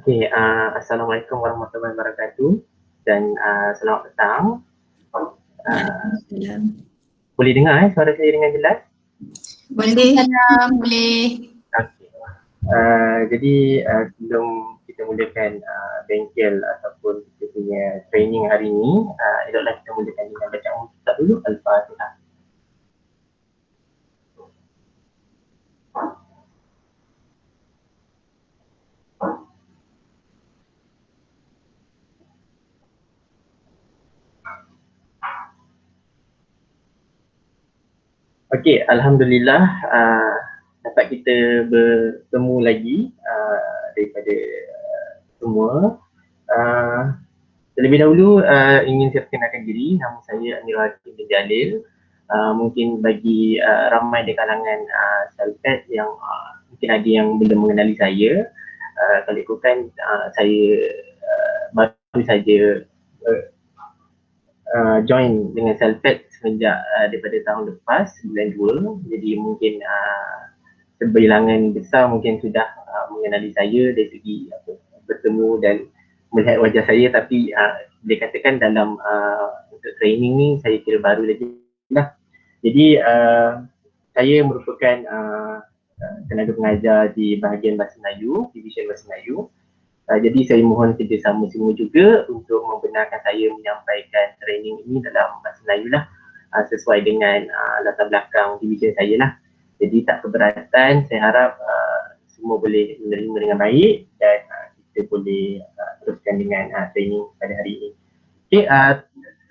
Okey, Assalamualaikum warahmatullahi wabarakatuh dan selamat petang. Waalaikumsalam. Boleh dengar suara saya dengan jelas? Boleh. Salam, boleh. Okey. Jadi sebelum kita mulakan bengkel ataupun kita punya training hari ini, eloklah kita mulakan dengan bacaan kitab dulu, Al-Fatihah. Okey, Alhamdulillah dapat kita bertemu lagi daripada semua. Terlebih dahulu ingin saya perkenalkan diri, nama saya Amirul Hakim bin Jalil. Mungkin bagi ramai di kalangan Salpet yang mungkin ada yang belum mengenali saya, kalau ikutkan saya baru saja join dengan Salpet semenjak daripada tahun lepas, bulan 2. Jadi mungkin sebilangan besar mungkin sudah mengenali saya dari segi bertemu dan melihat wajah saya, tapi boleh katakan dalam untuk training ni saya kira baru lagi lah. Jadi saya merupakan tenaga pengajar di bahagian Bahasa Melayu, Division Bahasa Melayu. Jadi saya mohon kerjasama semua juga untuk membenarkan saya menyampaikan training ini dalam Bahasa Melayu lah, sesuai dengan latar belakang division saya lah. Jadi tak keberatan, saya harap semua boleh menerima dengan baik dan kita boleh teruskan dengan training pada hari ini. Okay,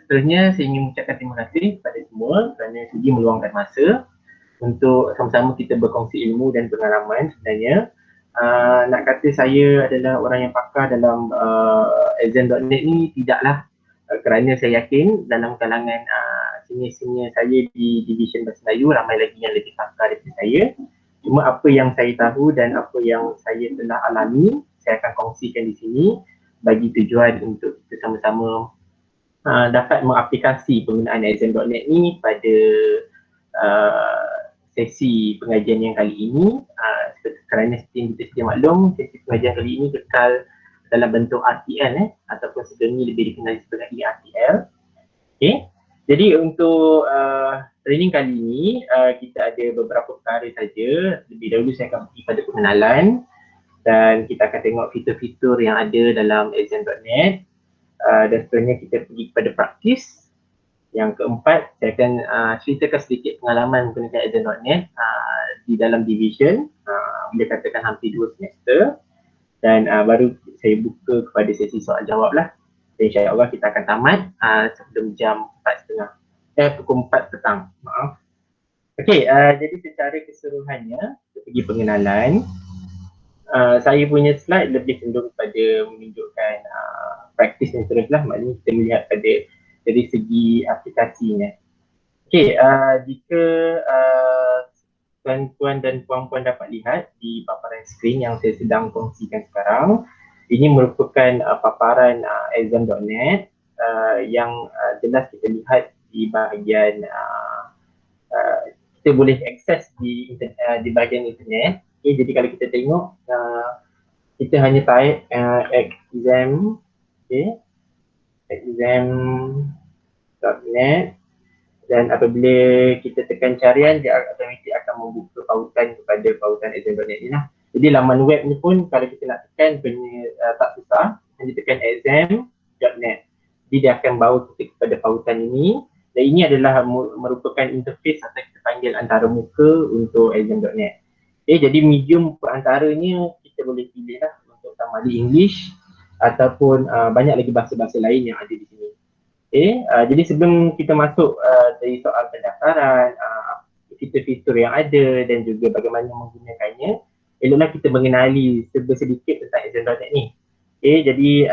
seterusnya saya ingin mengucapkan terima kasih kepada semua kerana sudi meluangkan masa untuk sama-sama kita berkongsi ilmu dan pengalaman. Sebenarnya nak kata saya adalah orang yang pakar dalam exam.net ni tidaklah, kerana saya yakin dalam kalangan senior-senior saya di Division Bahasa Melayu ramai lagi yang lebih pakar daripada saya. Cuma apa yang saya tahu dan apa yang saya telah alami, saya akan kongsikan di sini bagi tujuan untuk kita sama-sama dapat mengaplikasi penggunaan exam.net ni pada sesi pengajian yang kali ini. Kerana seperti yang kita sedia maklum, sesi pengajian kali ini kekal dalam bentuk RTL ataupun sebelum ini lebih dikenali sebagai ERTL. Okay. Jadi untuk training kali ini kita ada beberapa perkara saja. Lebih dahulu saya akan pergi pada pengenalan dan kita akan tengok fitur-fitur yang ada dalam exam.net, dan seterusnya kita pergi kepada praktis. Yang keempat, saya akan ceritakan sedikit pengalaman menggunakan exam.net di dalam division, boleh katakan hampir 2 semester, dan baru saya buka kepada sesi soal jawab lah. Dan insyaAllah kita akan tamat sebelum jam 4.30, pukul 4 petang, maaf. Okey, jadi secara keseluruhannya, kita pergi pengenalan. Saya punya slide lebih cenderung pada menunjukkan praktis dan seterusnya, maknanya kita melihat pada dari segi aplikasinya. Okey, jika tuan-tuan dan puan-puan dapat lihat di paparan skrin yang saya sedang kongsikan sekarang, ini merupakan paparan exam.net yang jelas kita lihat di bahagian kita boleh akses di bahagian internet. Okay, jadi kalau kita tengok kita hanya type exam, okay, exam.net, dan apabila kita tekan carian dia automatik akan membuka pautan kepada pautan exam.net ni lah. Jadi laman web ni pun kalau kita nak tekan tak susah, hanya tekan exam.net. Jadi dia akan bawa kita kepada pautan ini, dan ini adalah merupakan interface atau kita panggil antara muka untuk exam.net. Okay, jadi medium perantaranya kita boleh pilih lah untuk sama ada English ataupun banyak lagi bahasa-bahasa lain yang ada di sini. Okay, jadi sebelum kita masuk dari soal pendaftaran, fitur-fitur yang ada dan juga bagaimana menggunakannya, eloklah kita mengenali sedikit tentang exam.net ni. Okay, jadi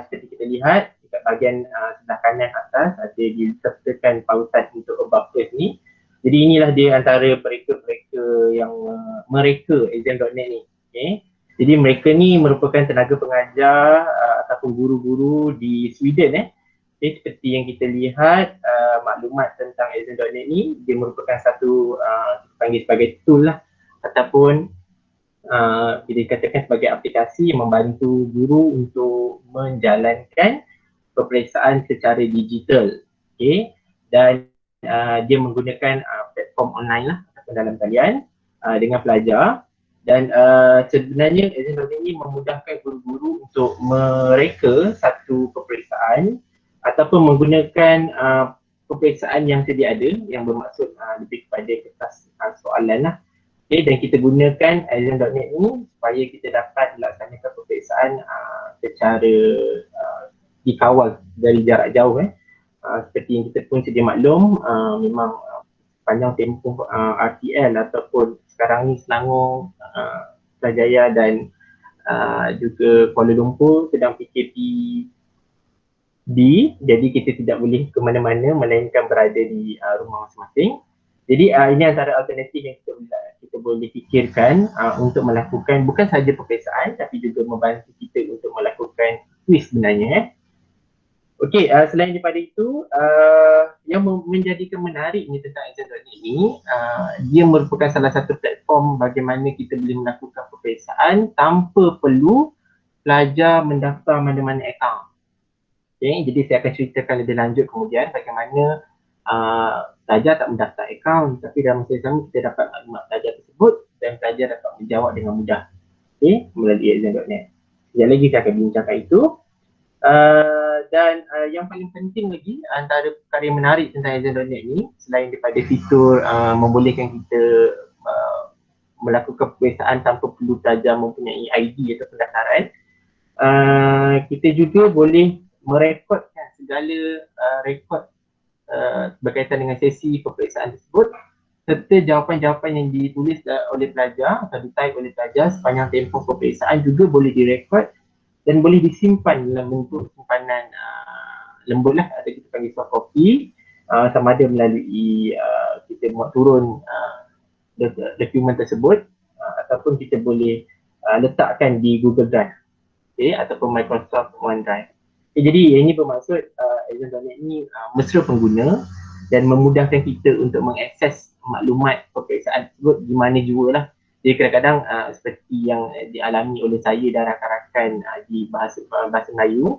seperti kita lihat dekat bahagian sebelah kanan atas ada disertakan pautan untuk above first ni. Jadi inilah dia antara mereka yang mereka exam.net ni. Okay. Jadi mereka ni merupakan tenaga pengajar ataupun guru-guru di Sweden. Okay, seperti yang kita lihat maklumat tentang exam.net ni, dia merupakan satu panggil sebagai tool lah ataupun kita katakan sebagai aplikasi yang membantu guru untuk menjalankan peperiksaan secara digital. Okay. Dan dia menggunakan platform online lah ataupun dalam talian dengan pelajar. Dan sebenarnya Exam Learning ini memudahkan guru-guru untuk mereka satu peperiksaan ataupun menggunakan peperiksaan yang sedia ada yang bermaksud lebih kepada kertas soalan lah. Okay, dan kita gunakan Exam.net ni supaya kita dapat melaksanakan peperiksaan secara dikawal dari jarak jauh. Seperti yang kita pun sedia maklum, memang panjang tempoh RTL ataupun sekarang ni Selangor, Putrajaya dan juga Kuala Lumpur sedang PKP, jadi kita tidak boleh ke mana-mana melainkan berada di rumah masing-masing. Jadi ini antara alternatif yang kita boleh fikirkan untuk melakukan bukan sahaja peperiksaan tapi juga membantu kita untuk melakukan kuis sebenarnya. Okey, selain daripada itu, yang menjadikan menarik ni tentang Exam.net ni, dia merupakan salah satu platform bagaimana kita boleh melakukan peperiksaan tanpa perlu pelajar mendaftar mana-mana akaun. Okay, jadi saya akan ceritakan lebih lanjut kemudian bagaimana pelajar tak mendaftar akaun tapi dalam masa yang sama kita dapat maklumat pelajar tersebut dan pelajar dapat menjawab dengan mudah, okay, melalui Exam.net. Sekejap lagi saya akan bincangkan itu. Dan yang paling penting lagi antara perkara yang menarik tentang Exam.net ni, selain daripada fitur membolehkan kita melakukan peperiksaan tanpa perlu pelajar mempunyai ID atau pendaftaran, kita juga boleh merekodkan segala rekod berkaitan dengan sesi peperiksaan tersebut serta jawapan-jawapan yang ditulis oleh pelajar atau di-type oleh pelajar sepanjang tempoh peperiksaan juga boleh direkod dan boleh disimpan dalam bentuk simpanan lembut lah atau kita panggil soft copy, sama ada melalui kita buat turun dokumen tersebut ataupun kita boleh letakkan di Google Drive, okay, ataupun Microsoft OneDrive. Okay, jadi ini bermaksud Exam.net ni mesra pengguna dan memudahkan kita untuk mengakses maklumat peperiksaan tersebut di mana jua lah. Jadi kadang-kadang seperti yang dialami oleh saya dan rakan-rakan di bahasa Melayu,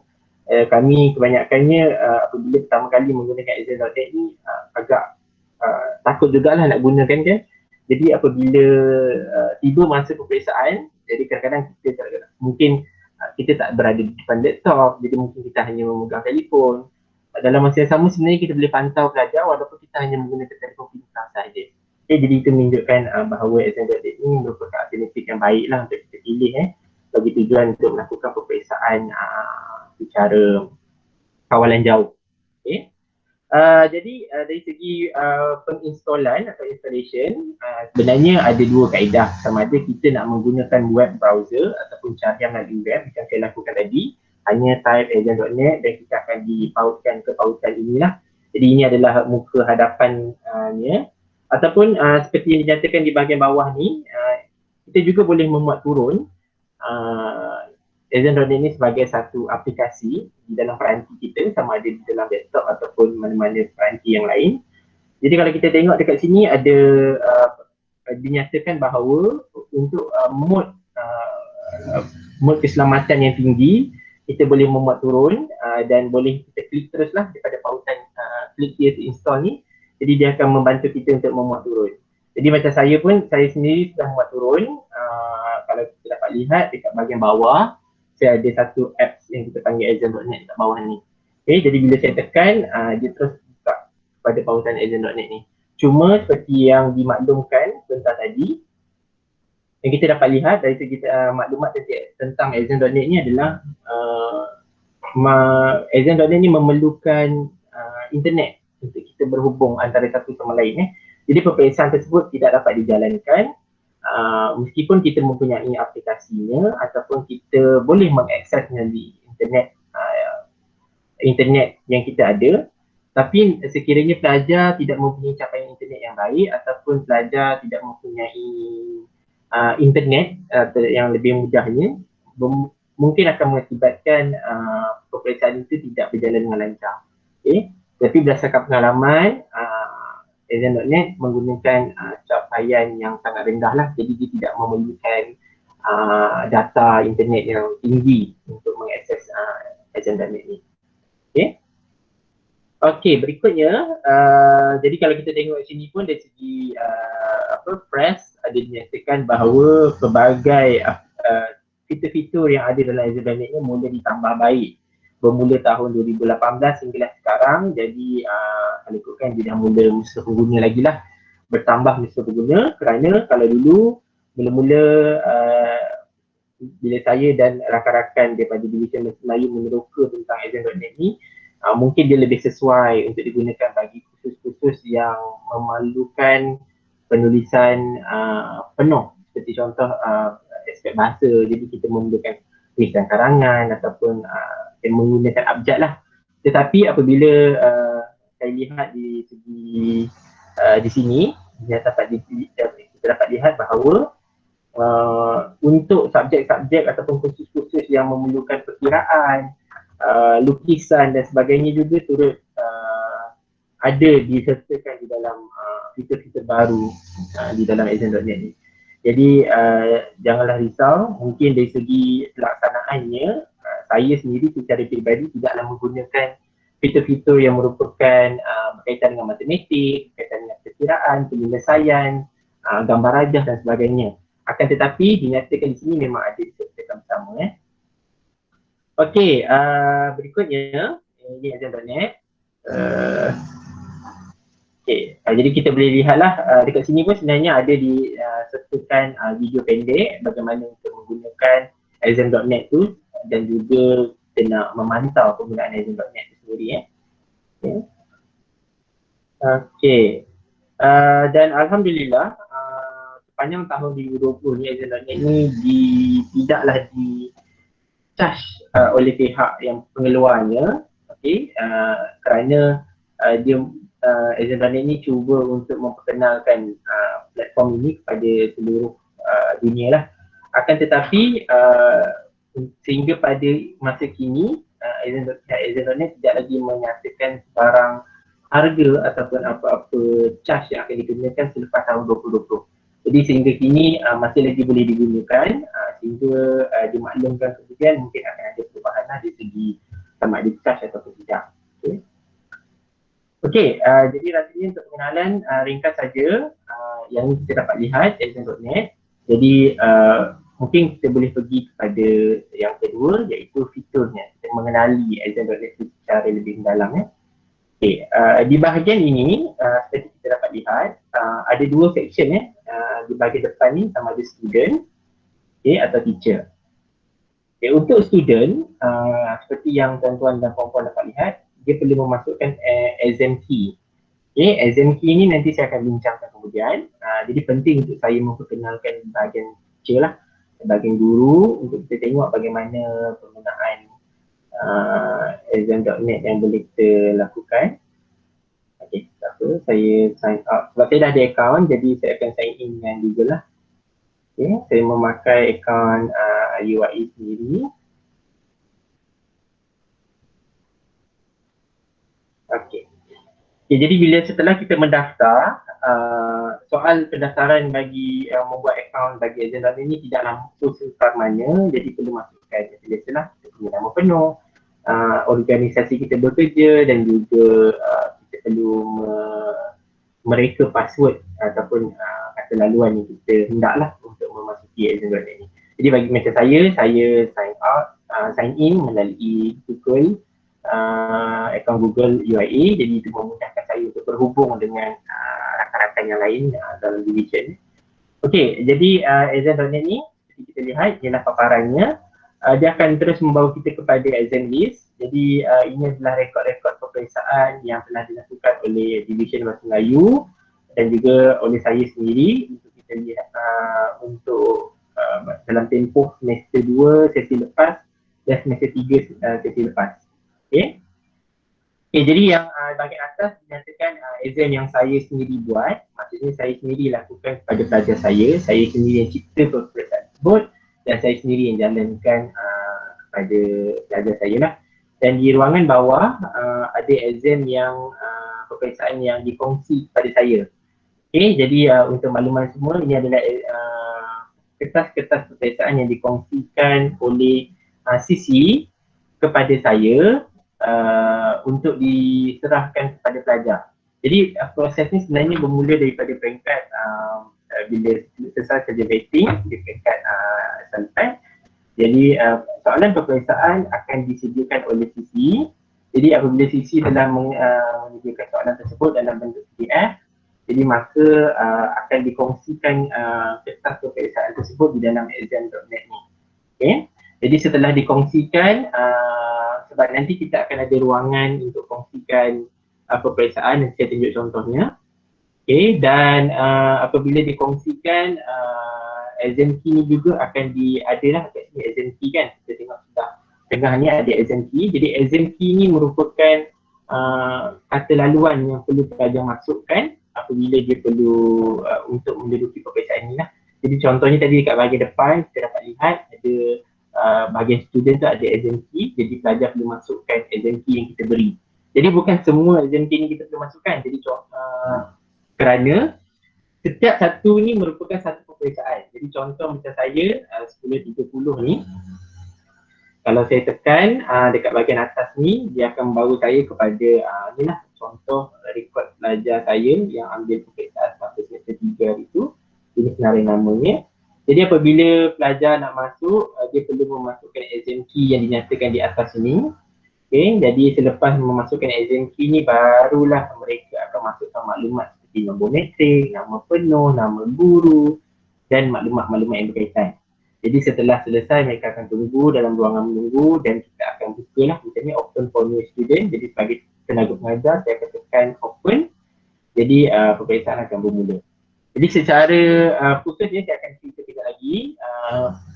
kami kebanyakannya apabila pertama kali menggunakan Exam.net ni agak takut jugalah nak gunakan kan. Jadi apabila tiba masa peperiksaan, jadi kadang-kadang kita mungkin kita tak berada di depan laptop, jadi mungkin kita hanya memegang telefon. Dalam masa yang sama sebenarnya kita boleh pantau pelajar walaupun kita hanya menggunakan telefon pintar sahaja. Okay, jadi itu menunjukkan bahawa Exam.net ini merupakan alternatif yang baiklah untuk kita pilih bagi tujuan untuk melakukan peperiksaan secara kawalan jauh. Okay. Jadi dari segi penginstalan atau installation, sebenarnya ada dua kaedah, sama ada kita nak menggunakan web browser ataupun carian melalui web yang saya lakukan tadi, hanya type Exam.net dan kita akan dipautkan ke pautan inilah. Jadi ini adalah muka hadapannya, ataupun seperti yang dinyatakan di bahagian bawah ni, kita juga boleh memuat turun Exam.net ini sebagai satu aplikasi di dalam peranti kita, sama ada di dalam laptop ataupun mana-mana peranti yang lain. Jadi kalau kita tengok dekat sini ada dinyatakan bahawa untuk mode keselamatan yang tinggi, kita boleh memuat turun dan boleh kita klik teruslah daripada pautan klik here to install ni. Jadi dia akan membantu kita untuk memuat turun. Jadi macam saya sendiri sudah memuat turun. Kalau kita dapat lihat dekat bahagian bawah, saya ada satu apps yang kita panggil Exam.net kat bawah ni. Okay, jadi bila saya tekan, dia terus buka pada pautan Exam.net ni. Cuma seperti yang dimaklumkan sebentar tadi, yang kita dapat lihat dari segi maklumat tentang Exam.net ni adalah Exam.net ni memerlukan internet untuk kita berhubung antara satu sama lain. Jadi peperiksaan tersebut tidak dapat dijalankan meskipun kita mempunyai aplikasinya ataupun kita boleh mengakses melalui internet yang kita ada, tapi sekiranya pelajar tidak mempunyai capaian internet yang baik ataupun pelajar tidak mempunyai internet yang lebih mudahnya, mungkin akan mengakibatkan peperiksaan itu tidak berjalan dengan lancar. Okay? Tapi berdasarkan pengalaman, Exam.net menggunakan capaian yang sangat rendah lah, jadi dia tidak memerlukan data internet yang tinggi untuk mengakses Azure.net ni. Okay. Okey, berikutnya, jadi kalau kita tengok sini pun dari segi press ada dinyatakan bahawa pelbagai fitur-fitur yang ada dalam Azure.net ni mula ditambah baik bermula tahun 2018 hinggalah sekarang. Jadi kalau ikutkan dia dah mula musuh pengguna lagi lah, bertambah musuh pengguna, kerana kalau dulu mula-mula bila saya dan rakan-rakan daripada Division Bahasa Melayu meneroka tentang Azure.net ni, mungkin dia lebih sesuai untuk digunakan bagi kursus-kursus yang memerlukan penulisan penuh, seperti contoh aspek bahasa. Jadi kita memerlukan tulisan karangan ataupun menggunakan abjad lah. Tetapi apabila saya lihat di segi di sini, kita dapat lihat bahawa untuk subjek-subjek ataupun kursus-kursus yang memerlukan perkiraan, lukisan dan sebagainya juga turut ada disertakan di dalam fitur-fitur baru di dalam Azure.net ni. Jadi janganlah risau, mungkin dari segi pelaksanaannya saya sendiri secara peribadi tidaklah menggunakan fitur-fitur yang merupakan berkaitan dengan matematik, berkaitan dengan perkiraan, penyelesaian, gambar rajah dan sebagainya. Akan tetapi dinyatakan di sini memang ada disertakan bersama. Okey, berikutnya ini Azure.net. Okey, jadi kita boleh lihatlah dekat sini pun sebenarnya ada disertakan video pendek bagaimana untuk menggunakan Azure.net tu, dan juga kita nak memantau penggunaan Azure.net tu sendiri. Okey, dan Alhamdulillah sepanjang tahun 2020 ni Azure.net ni tidaklah di-charge oleh pihak yang pengeluarnya, kerana dia Azure.net ni cuba untuk memperkenalkan platform ini kepada seluruh dunia lah. Akan tetapi sehingga pada masa kini Azure.net tidak lagi menyatakan sebarang harga ataupun apa-apa charge yang akan digunakan selepas tahun 2020. Jadi sehingga kini masih lagi boleh digunakan, sehingga dimaklumkan kemudian mungkin akan ada perubahan dari segi sama ada charge ataupun tidak. Okey, jadi rasanya untuk pengenalan ringkas saja yang kita dapat lihat Azure.net. Jadi mungkin kita boleh pergi kepada yang kedua, iaitu fiturnya. Kita mengenali Azure.net secara lebih mendalam. Okey, di bahagian ini seperti kita dapat lihat ada dua section di bahagian depan ni, sama ada student atau teacher. Okay, untuk student, seperti yang tuan-tuan dan puan-puan dapat lihat, dia perlu memasukkan exam key. Exam key ni nanti saya akan bincangkan kemudian. Jadi penting untuk saya memperkenalkan bahagian teacher lah, bahagian guru, untuk kita tengok bagaimana penggunaan exam.net yang boleh kita lakukan. Okay, tak apa, saya sign up. Sebab saya dah ada account, jadi saya akan sign in dengan Google lah. Okay, saya memakai account UIE sendiri. Okay. Okay, jadi bila setelah kita mendaftar, soal pendaftaran bagi membuat account bagi Azure.net ini tidaklah sukar-manya, jadi perlu masukkan biasalah kita punya nama penuh, organisasi kita bekerja, dan juga kita perlu mereka password ataupun kata laluan yang kita hendaklah untuk memasuki Azure.net ini. Jadi bagi macam saya sign out, sign in melalui Google, akaun Google UIA, jadi itu memudahkan saya untuk berhubung dengan rakan-rakan yang lain dalam division. Okey, jadi Azure.net ni seperti kita lihat ialah paparannya. Dia akan terus membawa kita kepada exam list. Jadi ini adalah rekod-rekod peperiksaan yang telah dilakukan oleh Division Bahasa Melayu dan juga oleh saya sendiri untuk kita lihat untuk dalam tempoh semester 2 sesi lepas dan semester 3 sesi lepas. Okay, jadi yang bahagian atas dinyatakan exam yang saya sendiri buat, maksudnya saya sendiri lakukan kepada pelajar saya sendiri yang cipta peperiksaan tersebut dan saya sendiri yang jalankan kepada pelajar saya lah. Dan di ruangan bawah ada exam yang peperiksaan yang dikongsi kepada saya. Okay, jadi untuk makluman semua, ini adalah kertas-kertas peperiksaan yang dikongsikan oleh sisi kepada saya untuk diserahkan kepada pelajar. Jadi proses ni sebenarnya bermula daripada peringkat bila selesai kerja vetting di peringkat assignment. Jadi soalan peperiksaan akan disediakan oleh sisi. Jadi apabila sisi telah menyediakan soalan tersebut dalam bentuk PDF, jadi maka akan dikongsikan kertas peperiksaan tersebut di dalam exam.net ni. Okay. Jadi setelah dikongsikan, sebab nanti kita akan ada ruangan untuk kongsikan peperiksaan, nanti saya tunjuk contohnya. Okay. Dan apabila dikongsikan, exam key ni juga akan adalah kat sini exam key kan. Kita tengok sudah tengah ni ada exam key. Jadi exam key ni merupakan kata laluan yang perlu pelajar masukkan apabila dia perlu untuk menduduki peperiksaan ni lah. Jadi contohnya tadi dekat bahagian depan kita dapat lihat ada bahagian student tu ada exam key. Jadi pelajar perlu masukkan exam key yang kita beri. Jadi bukan semua exam key ni kita perlu masukkan. Jadi kerana setiap satu ni merupakan satu peperiksaan. Jadi contoh macam saya 10.30 ni, kalau saya tekan dekat bahagian atas ni, dia akan membawa saya kepada ni lah contoh rekod pelajar saya yang ambil peperiksaan pada semester 3 hari tu. Ini senarai namanya. Jadi apabila pelajar nak masuk, dia perlu memasukkan exam key yang dinyatakan di atas ini. Okay, jadi selepas memasukkan exam key ni, barulah mereka akan masukkan maklumat seperti nombor metrik, nama penuh, nama guru dan maklumat-maklumat yang berkaitan. Jadi setelah selesai mereka akan tunggu dalam ruangan menunggu dan kita akan buka lah misalnya open for new student. Jadi sebagai tenaga pengajar saya akan tekan open. Jadi peperiksaan akan bermula. Jadi secara khusus ni saya akan cerita sekejap lagi.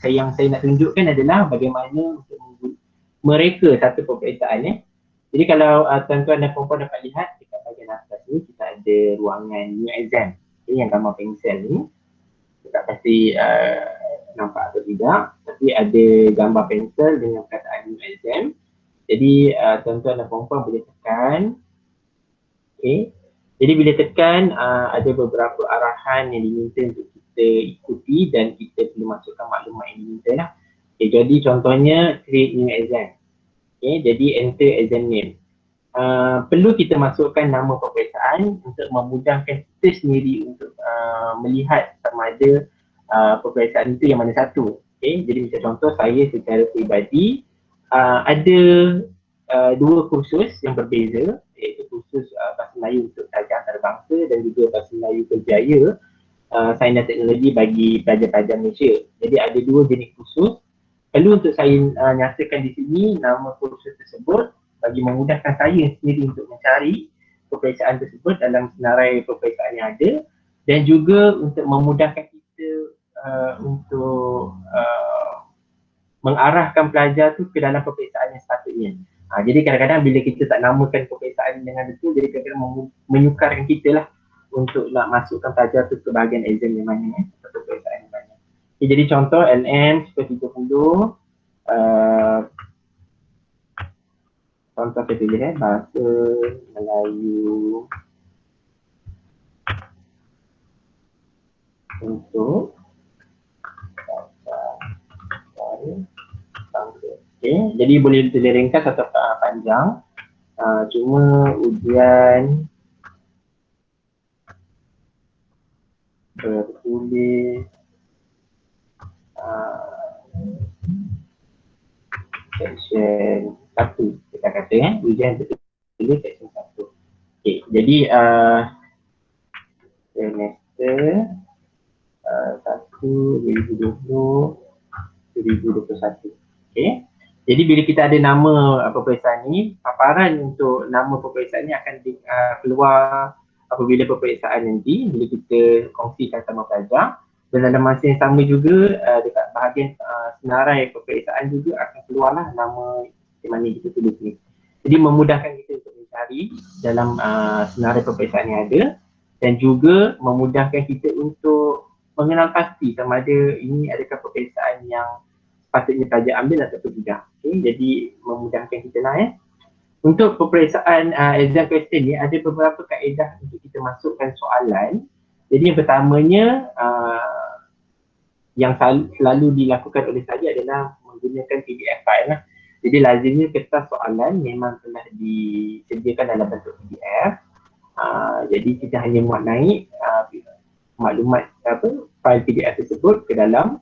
Yang saya nak tunjukkan adalah bagaimana untuk mereka satu peperiksaan ni. Jadi kalau tuan-tuan dan puan-puan dapat lihat dekat bahagian atas ni kita ada ruangan new exam. Ini yang gambar pensel ni. Tak pasti nampak atau tidak, tapi ada gambar pensel dengan perkataan new exam. Jadi tuan-tuan dan puan-puan boleh tekan. Okay. Jadi bila tekan ada beberapa arahan yang diminta untuk kita ikuti dan kita perlu masukkan maklumat yang diminta lah. Okay, jadi contohnya create new exam. Okay, jadi enter exam name. Perlu kita masukkan nama peperiksaan untuk memudahkan kita sendiri untuk melihat sama ada peperiksaan itu yang mana satu. Okay, jadi macam contoh saya secara peribadi ada dua kursus yang berbeza, iaitu kursus Bahasa Melayu untuk pelajar antarabangsa dan juga Bahasa Melayu Berjaya Sains dan Teknologi bagi pelajar-pelajar Malaysia. Jadi ada dua jenis kursus. Perlu untuk saya nyatakan di sini nama kursus tersebut bagi memudahkan saya sendiri untuk mencari peperiksaan tersebut dalam senarai peperiksaan yang ada dan juga untuk memudahkan kita untuk mengarahkan pelajar tu ke dalam peperiksaan yang sepatutnya. Jadi kadang-kadang bila kita tak namakan peperiksaan dengan betul, jadi kadang-kadang menyukarkan kita lah untuk nak masukkan pelajar tu ke bahagian exam yang mana, peperiksaan yang mana. Okay, jadi contoh LM 30, contoh saya pilih Bahasa Melayu untuk okay. Jadi boleh tulis ringkas atau panjang. Cuma ujian bertulis section 1 kita kata ujian bertulis section 1. Okay, jadi semester 1 2020-2021. Okay. Jadi bila kita ada nama peperiksaan ni, paparan untuk nama peperiksaan ni akan keluar apabila peperiksaan nanti, bila kita kongsikan sama pelajar. Dan dalam masa yang sama juga dekat bahagian senarai peperiksaan juga akan keluarlah nama yang mana kita tulis ni. Jadi memudahkan kita untuk mencari dalam senarai peperiksaan yang ada dan juga memudahkan kita untuk mengenal pasti sama ada ini adakah peperiksaan yang patutnya pelajar ambil ataupun tidak. Okay, jadi memudahkan kita lah Untuk peperiksaan exam question ni ada beberapa kaedah untuk kita masukkan soalan. Jadi yang pertamanya yang selalu dilakukan oleh saya adalah menggunakan PDF file lah. Jadi lazimnya kertas soalan memang telah disediakan dalam bentuk PDF. Jadi kita hanya muat naik maklumat file PDF tersebut ke dalam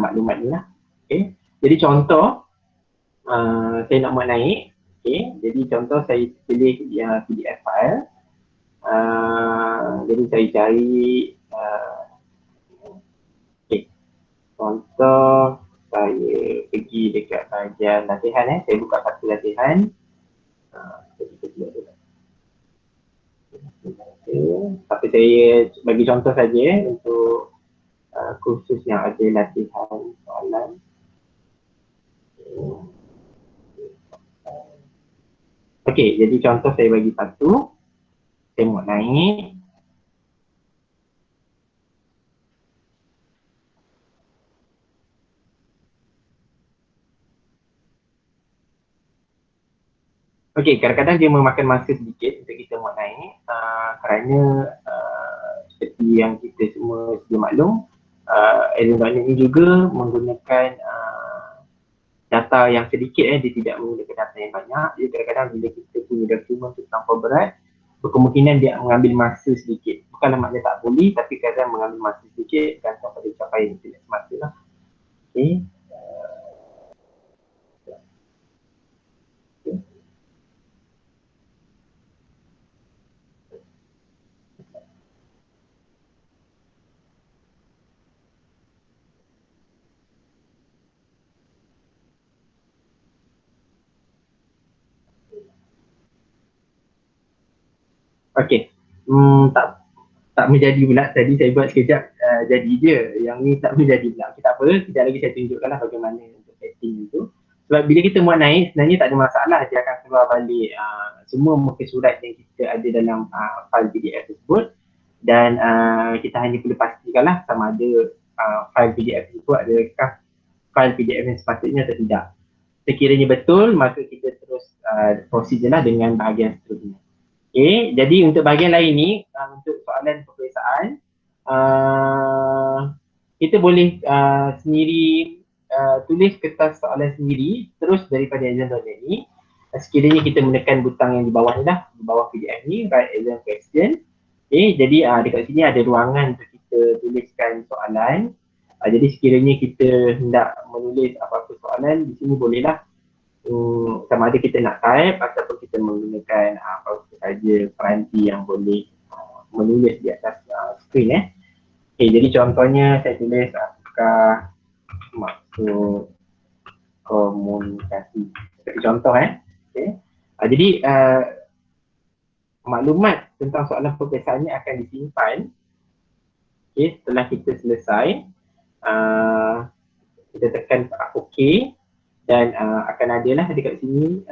maklumat ni lah. Okay. Jadi contoh saya nak muat naik. Okay. Jadi contoh saya pilih PDF file. Jadi saya cari contoh saya pergi dekat bahagian latihan saya buka satu latihan. Tapi saya bagi contoh saja untuk kursus yang ada latihan soalan. Okey, jadi contoh saya bagi satu. Saya muat naik. Okey, kadang-kadang dia memakan masa sedikit untuk kita muat naik kerana seperti yang kita semua sedia maklum, Allen ini juga menggunakan data yang sedikit dia tidak menggunakan data yang banyak. Jadi kadang-kadang bila kita punya dokumen tu terlampau berat, berkemungkinan dia mengambil masa sedikit. Bukanlah maknanya tak boleh, tapi kadang mengambil masa sedikit gantung pada capaian tidak semata lah. Okey. Okey. Tak menjadi pula. Tadi saya buat sekejap jadi je. Yang ni tak menjadi pula. Okay, tak apa. Sekejap lagi saya tunjukkanlah bagaimana untuk setting itu. Sebab bila kita muat naik, sebenarnya tak ada masalah. Dia akan keluar balik semua muka surat yang kita ada dalam file PDF tersebut. Dan kita hanya perlu pastikanlah sama ada file PDF tersebut adakah file PDF yang sepatutnya atau tidak. Sekiranya betul, maka kita terus proceed je lah dengan bahagian seterusnya. Okay, jadi untuk bahagian lain ni, untuk soalan peperiksaan, kita boleh sendiri tulis kertas soalan sendiri terus daripada exam download ni. Sekiranya kita menekan butang yang di bawah ni lah, di bawah PDF ni, write exam question. Okay, jadi dekat sini ada ruangan untuk kita tuliskan soalan. Jadi sekiranya kita hendak menulis apa-apa soalan, di sini bolehlah. Sama ada kita nak type ataupun kita menggunakan apa saja peranti yang boleh menulis di atas skrin Okay, jadi contohnya saya tulis apakah maksud komunikasi. Seperti contoh Okay. Jadi maklumat tentang soalan peperiksaan ini akan disimpan setelah kita selesai. Kita tekan OK. Dan akan ada lah dekat sini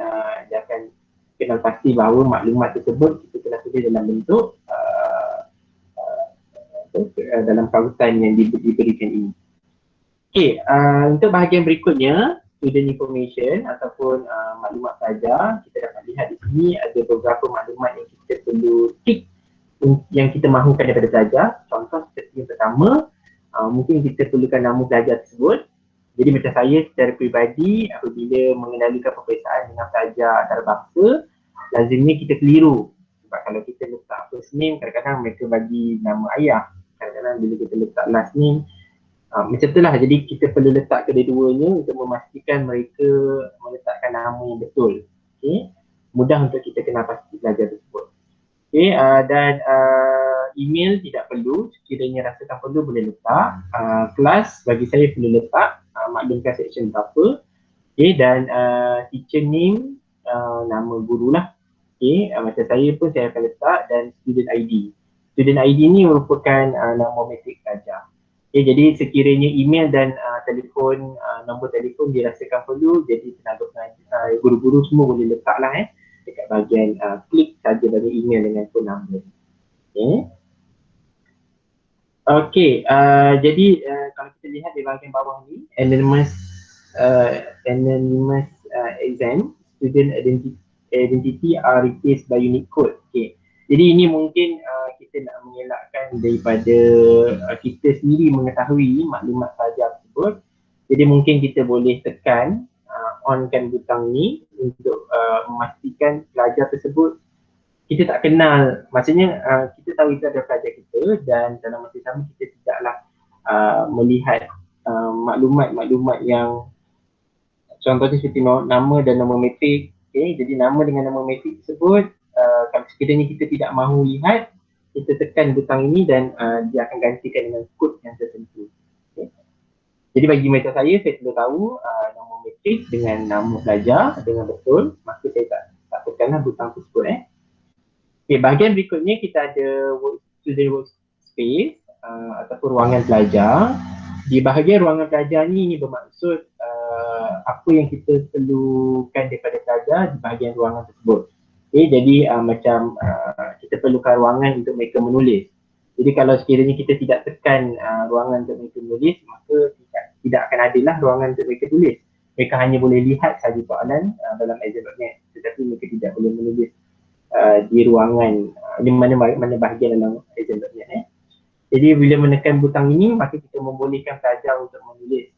dia akan kenal pasti bahawa maklumat tersebut kita telah tulis dalam bentuk dalam pautan yang diberikan ini. Okey, untuk bahagian berikutnya, student information ataupun maklumat pelajar, kita dapat lihat di sini ada beberapa maklumat yang kita perlu tick yang kita mahukan daripada pelajar. Contoh seperti yang pertama, mungkin kita perlukan nama pelajar tersebut. Jadi macam saya secara peribadi apabila mengendalikan peperiksaan dengan pelajar antarabangsa, lazimnya kita keliru. Sebab kalau kita letak first name, kadang-kadang mereka bagi nama ayah. Kadang-kadang bila kita letak last name, macam itulah. Jadi kita perlu letak kedua-duanya untuk memastikan mereka meletakkan nama yang betul. Okay. Mudah untuk kita kenal pasti pelajar tersebut. Okay, dan email tidak perlu, sekiranya rasakan perlu boleh letak. Kelas bagi saya perlu letak, maklumkan section berapa. Okay, dan teacher name, nama guru lah. Okay, macam saya pun saya akan letak, dan student ID. Student ID ni merupakan nombor matrik pelajar. Okay, jadi sekiranya email dan telefon, nombor telefon dirasakan perlu, jadi tenaga pengajar, guru-guru semua boleh letak lah dekat bahagian klik saja bagi email dengan phone number. Okay, jadi kalau kita lihat di bahagian bawah ni, anonymous exam, student identity are replaced by unique code. Okay, Jadi ini mungkin kita nak mengelakkan daripada kita sendiri mengetahui maklumat pelajar tersebut. Jadi mungkin kita boleh tekan onkan butang ni untuk memastikan pelajar tersebut kita tak kenal. Maksudnya kita tahu itu ada pelajar kita dan dalam masa sama kita tidaklah melihat maklumat-maklumat yang contohnya seperti nama dan nama metrik. Okay? Jadi nama dengan nama metrik tersebut kalau sekiranya kita tidak mahu lihat, kita tekan butang ini dan dia akan gantikan dengan kod yang tertentu. Okay? Jadi bagi macam saya perlu tahu nama metrik dengan nama pelajar dengan betul, maka saya tak tekanlah butang tersebut. Okay, bahagian berikutnya kita ada student workspace ataupun ruangan pelajar. Di bahagian ruangan pelajar ni bermaksud apa yang kita perlukan daripada pelajar di bahagian ruangan tersebut. Okay, jadi macam kita perlukan ruangan untuk mereka menulis. Jadi kalau sekiranya kita tidak tekan ruangan untuk mereka menulis, maka tidak akan adalah ruangan untuk mereka tulis. Mereka hanya boleh lihat sahaja soalan dalam exam.net, tetapi mereka tidak boleh menulis di ruangan di mana bahagian dalam exam.net. Jadi bila menekan butang ini, maka kita membolehkan pelajar untuk menulis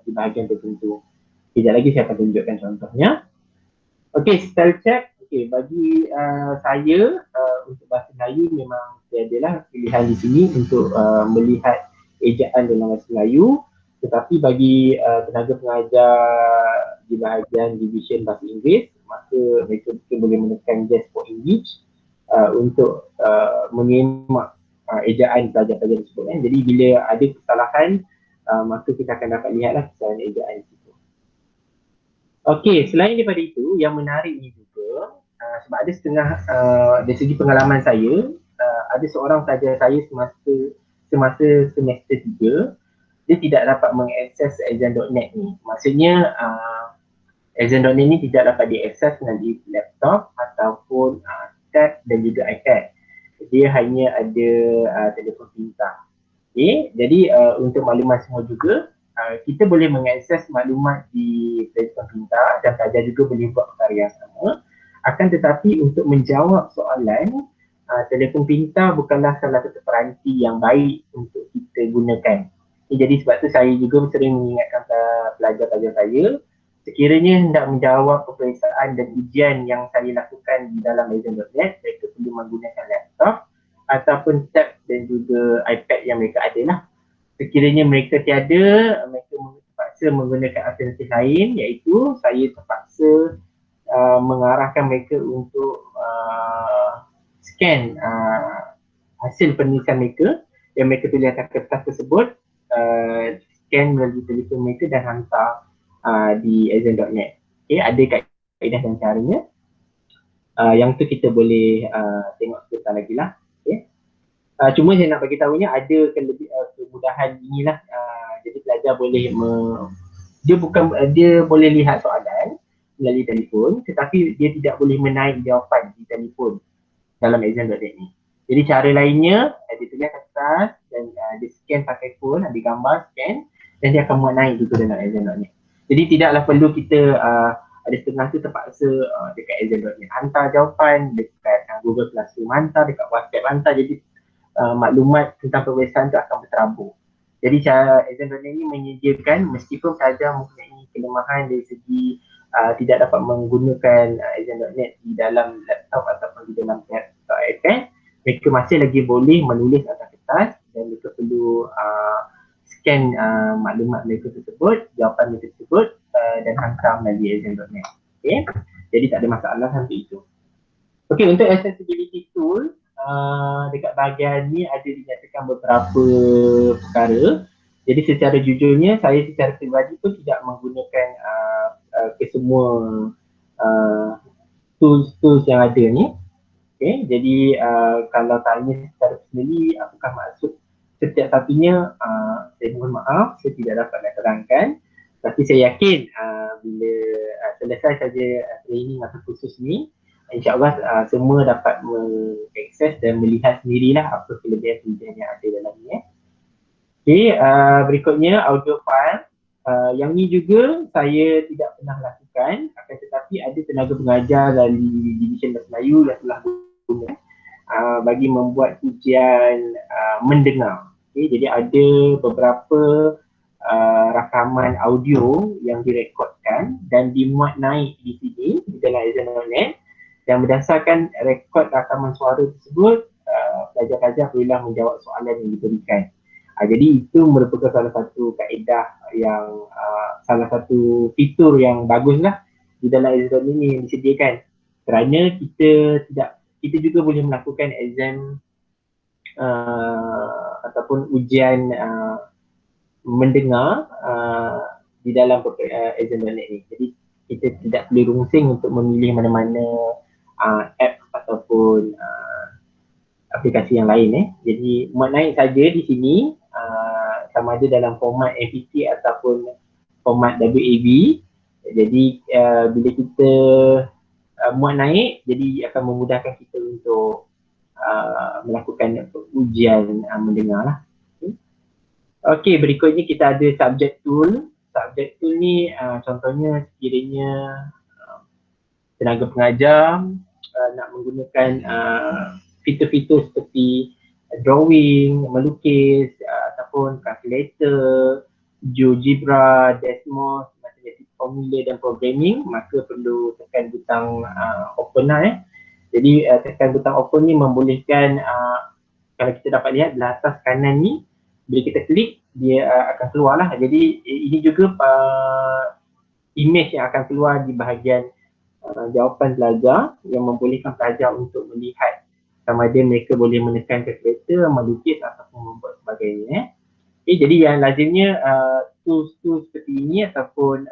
di bahagian tertentu. Sekejap lagi saya akan tunjukkan contohnya. Okey, spell check. Okey, bagi saya untuk bahasa Melayu memang tiadalah pilihan di sini untuk melihat ejaan dalam bahasa Melayu. Tetapi bagi tenaga pengajar di bahagian division bahasa Inggeris, maka mereka boleh menekan Just for English untuk menyemak ejaan pelajar-pelajar tersebut. Jadi bila ada kesalahan, maka kita akan dapat lihatlah kesalahan ejaan itu. Okey, selain daripada itu, yang menarik ni juga, sebab ada setengah dari segi pengalaman saya, ada seorang pelajar saya semasa semester 3, dia tidak dapat mengakses exam.net ni. Maksudnya exam.net ni tidak dapat diakses melalui laptop ataupun tab dan juga iPad. Dia hanya ada telefon pintar. Okay? Jadi untuk maklumat semua juga, kita boleh mengakses maklumat di telefon pintar dan pelajar juga boleh buat perkara yang sama. Akan tetapi untuk menjawab soalan, telefon pintar bukanlah salah satu peranti yang baik untuk kita gunakan. Jadi sebab tu saya juga sering mengingatkan pelajar-pelajar saya, sekiranya hendak menjawab peperiksaan dan ujian yang saya lakukan di dalam exam.net, mereka perlu menggunakan laptop ataupun tab dan juga iPad yang mereka ada lah. Sekiranya mereka tiada, mereka terpaksa menggunakan alternatif lain, iaitu saya terpaksa mengarahkan mereka untuk scan hasil penulisan mereka yang mereka tulis atas kertas tersebut, scan melalui telefon mereka dan hantar di exam.net. Okay, ada kaedah dan caranya. Yang tu kita boleh tengok sebentar lagi lah. Okay. Cuma saya nak bagi tahunya ada kemudahan inilah. Jadi pelajar boleh dia boleh lihat soalan melalui telefon, tetapi dia tidak boleh menaik jawapan di telefon dalam exam.net ni. Jadi cara lainnya, dia tulis kertas dan dia scan pakai phone, ada gambar scan dan dia akan muat naik juga dalam exam.net. Jadi tidaklah perlu kita ada setengah tu terpaksa dekat exam.net hantar jawapan, dekat Google Classroom hantar, dekat WhatsApp hantar, jadi maklumat tentang peperiksaan tu akan berterabur. Jadi cara exam.net ni menyediakan meskipun pelajar mempunyai kelemahan dari segi tidak dapat menggunakan exam.net di dalam laptop ataupun di dalam tab atau iPad, mereka masih lagi boleh menulis atas kertas dan mereka perlu scan maklumat mereka tersebut, jawapan mereka tersebut dan hantar melalui exam.net. Okay? Jadi tak ada masalah sampai itu. Okay, untuk accessibility tool, dekat bahagian ni ada dinyatakan beberapa perkara. Jadi secara jujurnya, saya secara peribadi pun tidak menggunakan kesemua tools yang ada ni. Okay, jadi kalau tanya secara sendiri apakah maksud setiap satunya, saya mohon maaf, saya tidak dapat nak terangkan. Tapi saya yakin bila selesai saja training atau kursus ni, InsyaAllah semua dapat mengakses dan melihat sendirilah apa kelebihan-kelebihan yang ada dalam ni. Okay, berikutnya audio file. Yang ni juga saya tidak pernah lakukan, akan tetapi ada tenaga pengajar dari Division Bahasa Melayu yang telah guna. bagi membuat ujian mendengar. Okay, jadi ada beberapa rakaman audio yang direkodkan dan dimuat naik di sini di dalam Exam.net, dan berdasarkan rekod rakaman suara tersebut, pelajar-pelajar bolehlah menjawab soalan yang diberikan. Jadi itu merupakan salah satu kaedah yang salah satu fitur yang baguslah di dalam exam ini yang disediakan, kerana kita juga boleh melakukan exam ataupun ujian mendengar di dalam Exam.net ni. Jadi kita tidak perlu rungsing untuk memilih mana-mana app ataupun aplikasi yang lain. Jadi muat naik saja di sini, sama ada dalam format MP3 ataupun format WAV. Jadi bila kita muat naik, jadi akan memudahkan kita untuk melakukan ujian mendengar lah. Okey, berikutnya kita ada subject tool. Subject tool ni contohnya sekiranya tenaga pengajar nak menggunakan fitur-fitur seperti drawing, melukis, ataupun calculator, GeoGebra, Desmos, matematik formula dan programming, maka perlu tekan butang open lah. Jadi tekan butang open ni membolehkan, kalau kita dapat lihat belah atas kanan ni, bila kita klik dia akan keluar lah. Jadi ini juga image yang akan keluar di bahagian jawapan pelajar, yang membolehkan pelajar untuk melihat sama ada mereka boleh menekan kalkulator, melukis ataupun membuat sebagainya. Jadi yang lazimnya tools-tools seperti ini ataupun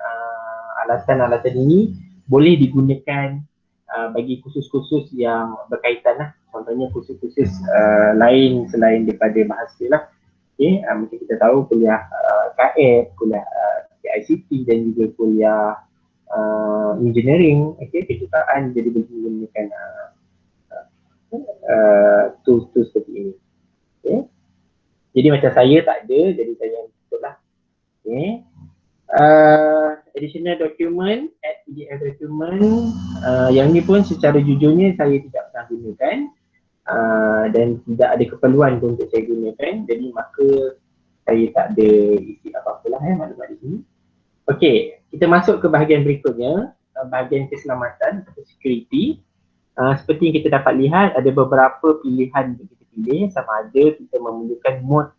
alatan-alatan ini boleh digunakan bagi kursus-kursus yang berkaitan lah. Contohnya kursus-kursus lain selain daripada bahasa lah. Okay, mungkin kita tahu kuliah KF, kuliah ICT dan juga kuliah engineering, kejutaan, jadi boleh menggunakan tools-tools seperti ini. Okay. Jadi macam saya tak ada, jadi saya yang tutup lah. Okay. Additional document, add PDF document, yang ni pun secara jujurnya saya tidak pernah gunakan dan tidak ada keperluan untuk saya gunakan, jadi maka saya tak ada isi apa-apa lah maklumat di sini. Okey, kita masuk ke bahagian berikutnya, bahagian keselamatan atau security. Seperti yang kita dapat lihat, ada beberapa pilihan untuk kita pilih, sama ada kita memerlukan mode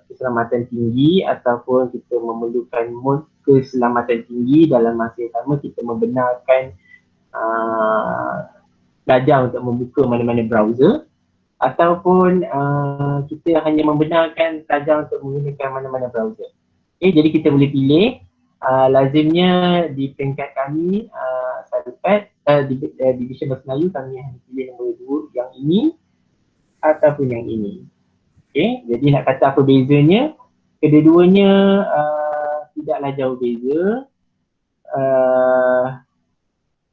keselamatan tinggi ataupun kita memerlukan mode keselamatan tinggi. Dalam masa yang sama kita membenarkan pelajar untuk membuka mana-mana browser, ataupun kita hanya membenarkan pelajar untuk menggunakan mana-mana browser. Okay, jadi kita boleh pilih. Lazimnya di peringkat kami Sadupat, Division Bahasa Melayu, kami hanya pilih nombor 2, yang ini ataupun yang ini. Okay, jadi nak kata apa bezanya, kedua-duanya tidaklah jauh beza,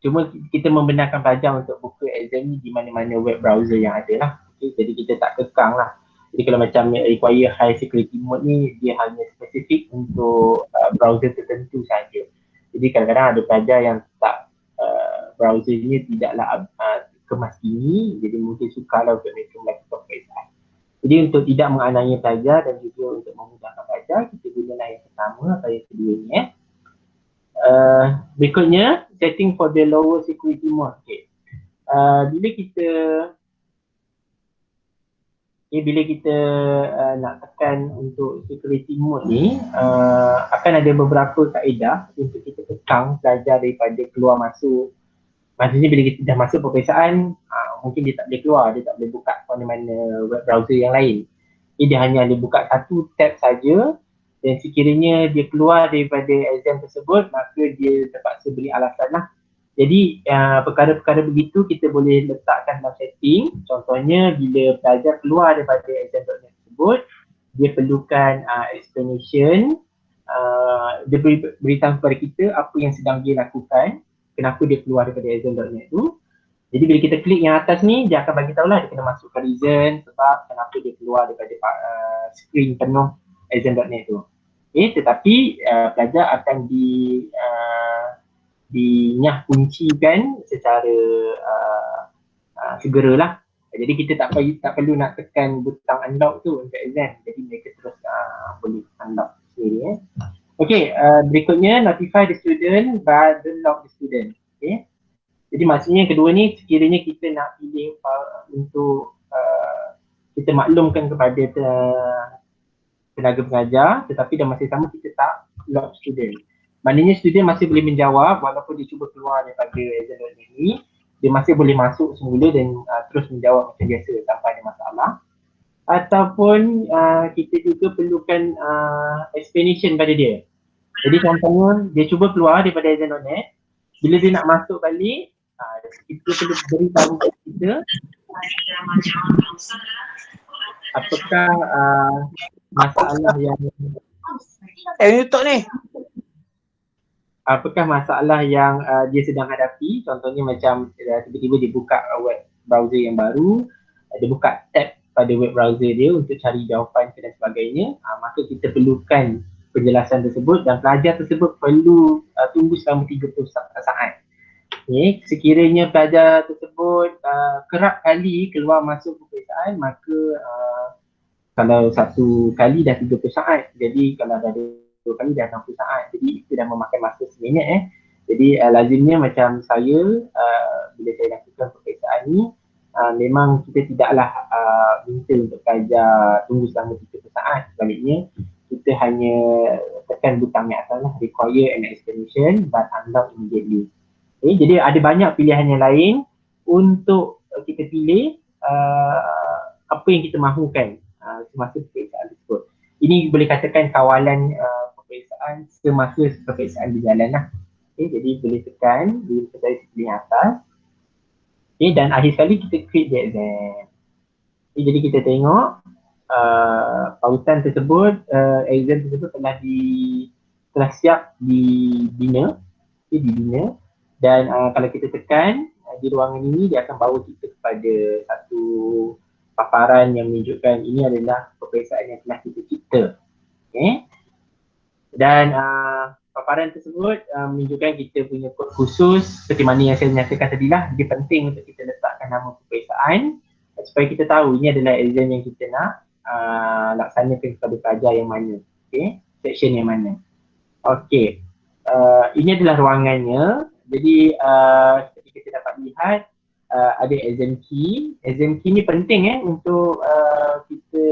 cuma kita membenarkan pelajar untuk buka exam ni di mana-mana web browser yang ada lah. Okay, jadi kita tak kekang lah. Jadi kalau macam require high security mode ni, dia hanya spesifik untuk browser tertentu saja. Jadi kadang-kadang ada pelajar yang tak browsernya tidaklah kemas kini, jadi mungkin sukarlah untuk mereka melakukan pemeriksaan. Jadi untuk tidak menganiaya pelajar dan juga untuk memudahkan pelajar, kita gunakan yang pertama atau yang keduanya. Berikutnya, setting for the lower security mode. Okay. Bila kita nak tekan untuk security mode ni, akan ada beberapa kaedah untuk kita tekan pelajar daripada keluar masuk. Maksudnya bila kita dah masuk peperiksaan, mungkin dia tak boleh keluar, dia tak boleh buka mana-mana web browser yang lain. Dia hanya boleh buka satu tab saja, dan sekiranya dia keluar daripada exam tersebut, maka dia terpaksa beri alasan lah. Jadi perkara-perkara begitu kita boleh letakkan dalam setting. Contohnya bila pelajar keluar daripada Exam.net tersebut, dia perlukan explanation, dia beritahu kepada kita apa yang sedang dia lakukan, kenapa dia keluar daripada Exam.net tu. Jadi bila kita klik yang atas ni, dia akan bagi tahu lah, dia kena masukkan reason sebab kenapa dia keluar daripada screen penuh Exam.net tu. Okay, tetapi pelajar akan dinyah kuncikan secara segeralah Jadi kita tak perlu nak tekan butang unlock tu untuk exam. Jadi mereka terus boleh unlock sendiri. Okay, berikutnya notify the student but don't lock the student. Okay. Jadi maksudnya yang kedua ni sekiranya kita nak pilih untuk kita maklumkan kepada tenaga pengajar, tetapi dalam masa sama kita tak lock student. Maknanya student masih boleh menjawab walaupun dia cuba keluar daripada exam ni, dia masih boleh masuk semula dan terus menjawab macam biasa tanpa ada masalah. Ataupun kita juga perlukan explanation pada dia. Jadi contohnya dia cuba keluar daripada exam.net, bila dia nak masuk balik, kita perlu beritahu kita apakah masalah yang YouTube ni. Apakah masalah yang dia sedang hadapi. Contohnya macam tiba-tiba dia buka web browser yang baru, dia buka tab pada web browser dia untuk cari jawapan dan sebagainya, maka kita perlukan penjelasan tersebut dan pelajar tersebut perlu tunggu selama 30 saat. Okay. Sekiranya pelajar tersebut kerap kali keluar masuk peperiksaan, maka kalau satu kali dah 30 saat, jadi kalau dah 2 kali dah 60 saat, jadi itu dah memakan masa seminit. Jadi lazimnya macam saya, bila saya lakukan peperiksaan ni, memang kita tidaklah minta untuk pelajar tunggu selama 30 saat. Sebaliknya kita hanya tekan butang yang atas lah, require an explanation but unlock immediately. Okay, jadi ada banyak pilihan yang lain untuk kita pilih apa yang kita mahukan semasa peperiksaan tersebut. Ini boleh katakan kawalan peperiksaan semasa peperiksaan berjalan lah. Okay, jadi boleh tekan di pilih atas. Okay, dan akhir sekali kita create the exam. Okay, jadi kita tengok pautan tersebut, exam tersebut telah siap dibina. Okay, dibina. Dan kalau kita tekan di ruangan ini, dia akan bawa kita kepada satu paparan yang menunjukkan ini adalah peperiksaan yang telah kita cipta. Okay. Dan paparan tersebut menunjukkan kita punya kod khusus seperti mana yang saya nyatakan tadi lah. Dia penting untuk kita letakkan nama peperiksaan supaya kita tahu ini adalah exam yang kita nak laksanakan kepada pelajar yang mana. Okay. Section yang mana. Okay. Ini adalah ruangannya. Jadi seperti kita dapat lihat ada exam key. Exam key ni penting untuk kita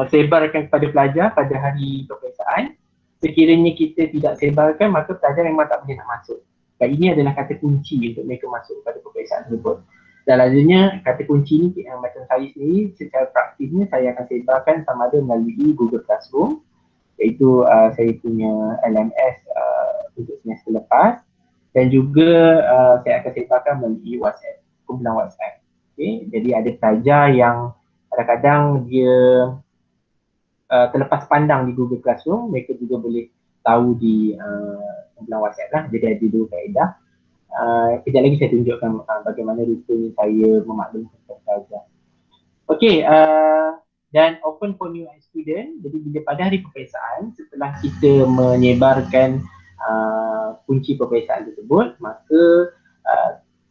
sebarkan kepada pelajar pada hari peperiksaan. Sekiranya kita tidak sebarkan, maka pelajar memang tak boleh nak masuk. Dan ini adalah kata kunci untuk mereka masuk pada peperiksaan tersebut. Dan lazimnya kata kunci ni macam saya sendiri, secara praktisnya saya akan sebarkan sama ada melalui Google Classroom, iaitu saya punya LMS untuk semester lepas, dan juga saya akan sebarkan melalui WhatsApp, kumpulan WhatsApp. Okay. Jadi ada pelajar yang kadang-kadang dia terlepas pandang di Google Classroom, mereka juga boleh tahu di kumpulan WhatsApp lah. Jadi ada dua kaedah. Kejap lagi saya tunjukkan bagaimana rutanya saya memaklumkan pelajar. Okay, dan open for new student. Jadi bila pada hari peperiksaan, setelah kita menyebarkan kunci peperiksaan tersebut, maka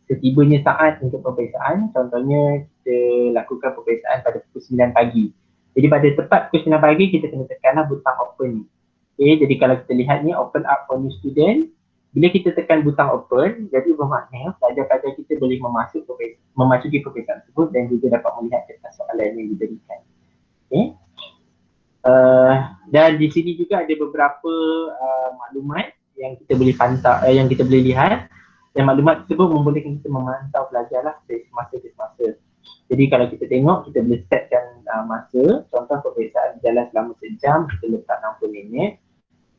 setibanya saat untuk peperiksaan, contohnya kita lakukan peperiksaan pada pukul 9 pagi. Jadi pada tepat pukul 9 pagi kita kena tekanlah butang open. Okay, jadi kalau kita lihat ni open up for new student, bila kita tekan butang open, jadi bermakna pelajar-pelajar kita boleh memasuki peperiksaan tersebut dan juga dapat melihat kertas soalan yang diberikan. Okay. Dan di sini juga ada beberapa maklumat yang kita boleh pantau, yang kita boleh lihat, dan maklumat tersebut membolehkan kita memantau pelajar lah dari semasa ke semasa. Jadi kalau kita tengok, kita boleh setkan masa. Contoh peperiksaan berjalan selama sejam, kita letak 60 minit.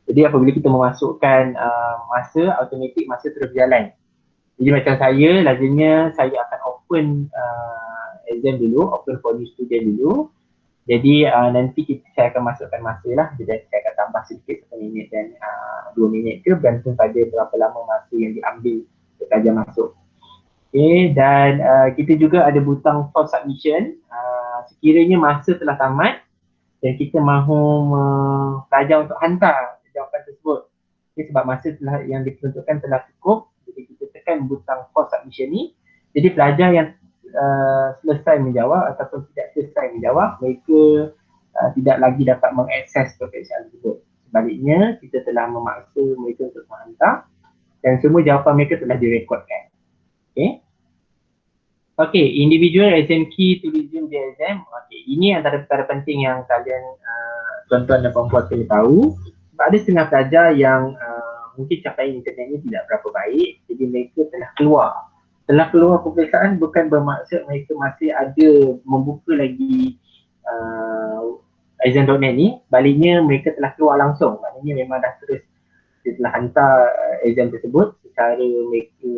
Jadi apabila kita memasukkan masa, automatik masa terus berjalan. Jadi macam saya, lazimnya saya akan open exam dulu, open for new student dulu. Jadi nanti saya akan masukkan masa lah. Jadi saya akan tambah sedikit 1 minit dan 2 minit ke, bergantung pada berapa lama masa yang diambil untuk pelajar masuk. Okay, dan kita juga ada butang for submission. Sekiranya masa telah tamat dan kita mahu pelajar untuk hantar jawapan tersebut. Okay, sebab masa yang diperuntukkan telah cukup, jadi kita tekan butang for submission ni. Jadi pelajar yang selesai menjawab ataupun tidak selesai menjawab, mereka tidak lagi dapat mengakses peperiksaan tersebut. Sebaliknya, kita telah memaksa mereka untuk menghantar dan semua jawapan mereka telah direkodkan. Okay. Okay, individual exam key to resume the exam. Okay, ini antara perkara penting yang kalian tuan-tuan dan puan-puan perlu tahu. Sebab ada setengah pelajar yang mungkin capaian internetnya tidak berapa baik, jadi mereka telah keluar peperiksaan bukan bermaksud mereka masih ada membuka lagi exam.net ni. Baliknya mereka telah keluar langsung, maknanya memang dah terus dia telah hantar exam tersebut secara mereka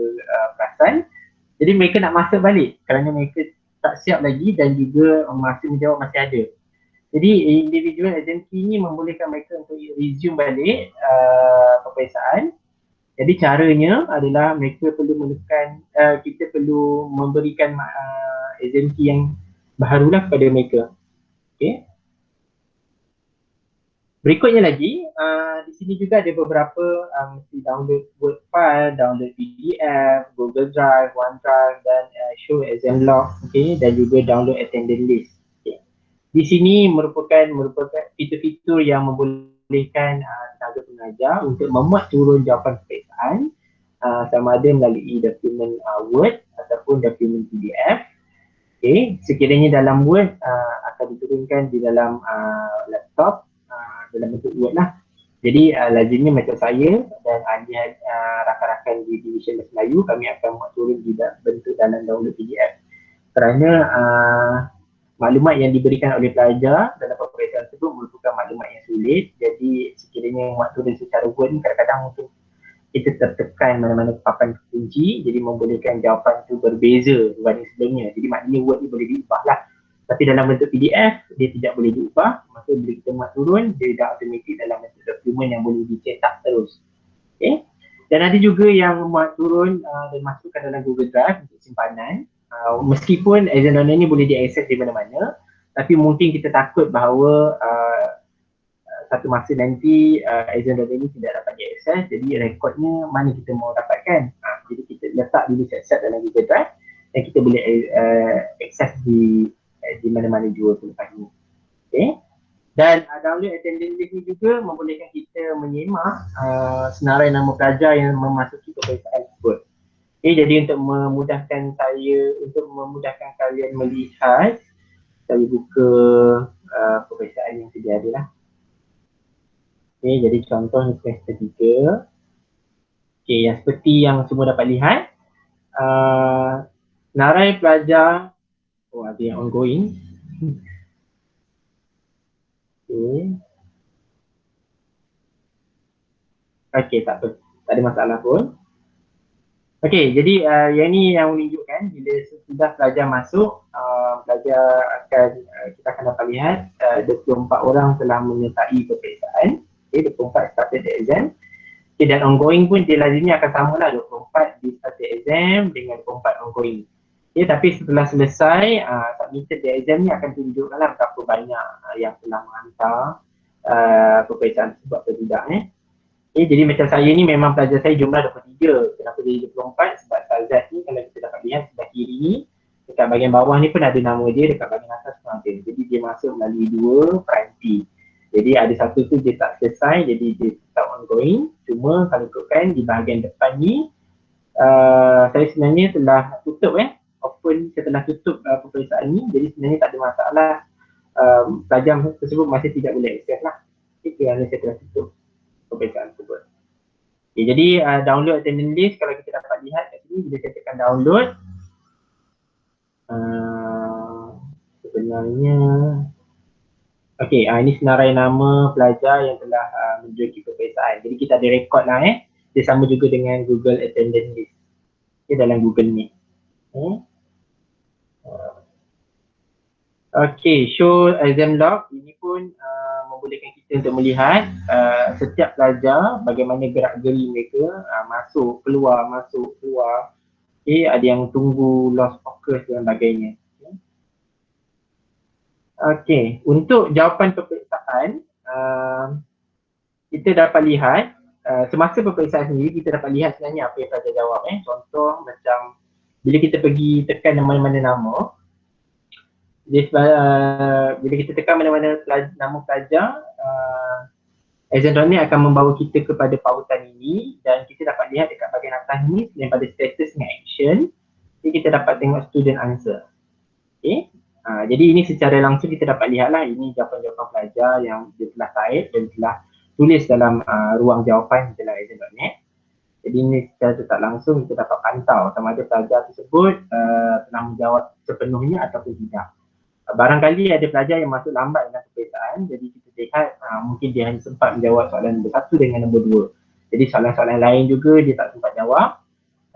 perasan. Jadi mereka nak masuk balik kerana mereka tak siap lagi dan juga masa menjawab masih ada. Jadi individual exam key ni membolehkan mereka untuk resume balik peperiksaan. Jadi caranya adalah mereka perlu menekan, kita perlu memberikan exam key yang baharulah kepada mereka. Okay. Berikutnya lagi, di sini juga ada beberapa mesti download Word file, download PDF, Google Drive, OneDrive dan show exam log, okay, dan juga download attendance list. Okay. Di sini merupakan fitur-fitur yang membolehkan tenaga pengajar untuk memuat turun jawapan peperiksaan sama ada melalui dokumen Word ataupun dokumen PDF. Okay. Sekiranya dalam Word akan diturunkan di dalam laptop dalam bentuk Word lah. Jadi lazimnya macam saya dan rakan-rakan di Division Bahasa Melayu, kami akan buat turun di bentuk dalam download PDF. Kerana maklumat yang diberikan oleh pelajar dalam peperiksaan tersebut merupakan maklumat yang sulit. Jadi sekiranya buat turun secara Word ni kadang-kadang mungkin kita tertekan mana-mana papan kunci, jadi membolehkan jawapan tu berbeza berbanding sebelumnya. Jadi maknanya Word ni boleh diubah lah. Tapi dalam bentuk PDF, dia tidak boleh diubah. Maka bila kita muat turun, dia dah automatik dalam bentuk dokumen yang boleh dicetak terus. Okay. Dan ada juga yang muat turun dan masukkan dalam Google Drive untuk simpanan. Meskipun exam.net ni boleh diakses di mana-mana, tapi mungkin kita takut bahawa satu masa nanti exam.net ni tidak dapat diakses, jadi rekodnya mana kita mau dapatkan. Jadi kita letak dulu set dalam Google Drive dan kita boleh akses di mana-mana jua selepas ni. Okay. Dan download attendance list ni juga membolehkan kita menyemak senarai nama pelajar yang memasuki peperiksaan tersebut. Okay, jadi untuk memudahkan kalian melihat, saya buka peperiksaan yang sedia ada lah. Okay, jadi contoh ni semester 3. Okay, yang seperti yang semua dapat lihat, senarai pelajar, ada yang ongoing. Okay, tak apa, tak ada masalah pun. Okay, jadi yang ni yang menunjukkan bila sudah pelajar masuk, pelajar kita akan dapat lihat 24 orang telah menyertai peperiksaan. Okay, 24 started the exam. Okay, dan ongoing pun dia lazimnya akan sama lah, 24 di started exam dengan 24 ongoing. Okay, tapi setelah selesai, submitted the exam ni akan tunjukkan lah berapa banyak yang telah menghantar peperiksaan tersebut atau tidak. Okay, jadi macam saya ni memang pelajar saya jumlah 23. Kenapa jadi 24? Sebab Salzat ni kalau kita dapat lihat sebelah kiri ni, dekat bahagian bawah ni pun ada nama dia, dekat bahagian atas pun ada. Jadi dia masuk melalui 2 peranti. Jadi ada satu tu dia tak selesai, jadi dia tetap ongoing. Cuma kalau ikutkan di bahagian depan ni, saya sebenarnya telah tutup open setelah tutup peperiksaan ni, jadi sebenarnya tak ada masalah. Pelajar tersebut masih tidak boleh akses lah. Kerana saya telah tutup peperiksaan tersebut. Okay, jadi download attendance list, kalau kita dapat lihat kat sini, bila saya tekan download, sebenarnya okay, ini senarai nama pelajar yang telah menjadi peperiksaan. Jadi kita ada rekod lah dia sama juga dengan Google attendance list. Okay, dalam Google ni. Okay, show exam log. Ini pun membolehkan kita untuk melihat setiap pelajar bagaimana gerak geri mereka, masuk, keluar. Okay, ada yang tunggu, lost focus dan sebagainya. Okay, untuk jawapan peperiksaan, kita dapat lihat semasa peperiksaan sendiri kita dapat lihat sebenarnya apa yang pelajar jawab. Contoh macam bila kita pergi tekan mana-mana nama, bila kita tekan mana-mana nama pelajar, Exam.net akan membawa kita kepada pautan ini dan kita dapat lihat dekat bahagian atas ni daripada status dengan action, jadi kita dapat tengok student answer. Okay. Jadi ini secara langsung kita dapat lihatlah ini jawapan-jawapan pelajar yang dia telah type dan telah tulis dalam ruang jawapan dalam Exam.net. Jadi ini secara tak langsung kita dapat pantau sama ada pelajar tersebut telah menjawab sepenuhnya ataupun tidak. Barangkali ada pelajar yang masuk lambat dalam peperiksaan, jadi kita lihat mungkin dia hanya sempat menjawab soalan nombor 1 dengan nombor 2. Jadi soalan-soalan lain juga dia tak sempat jawab.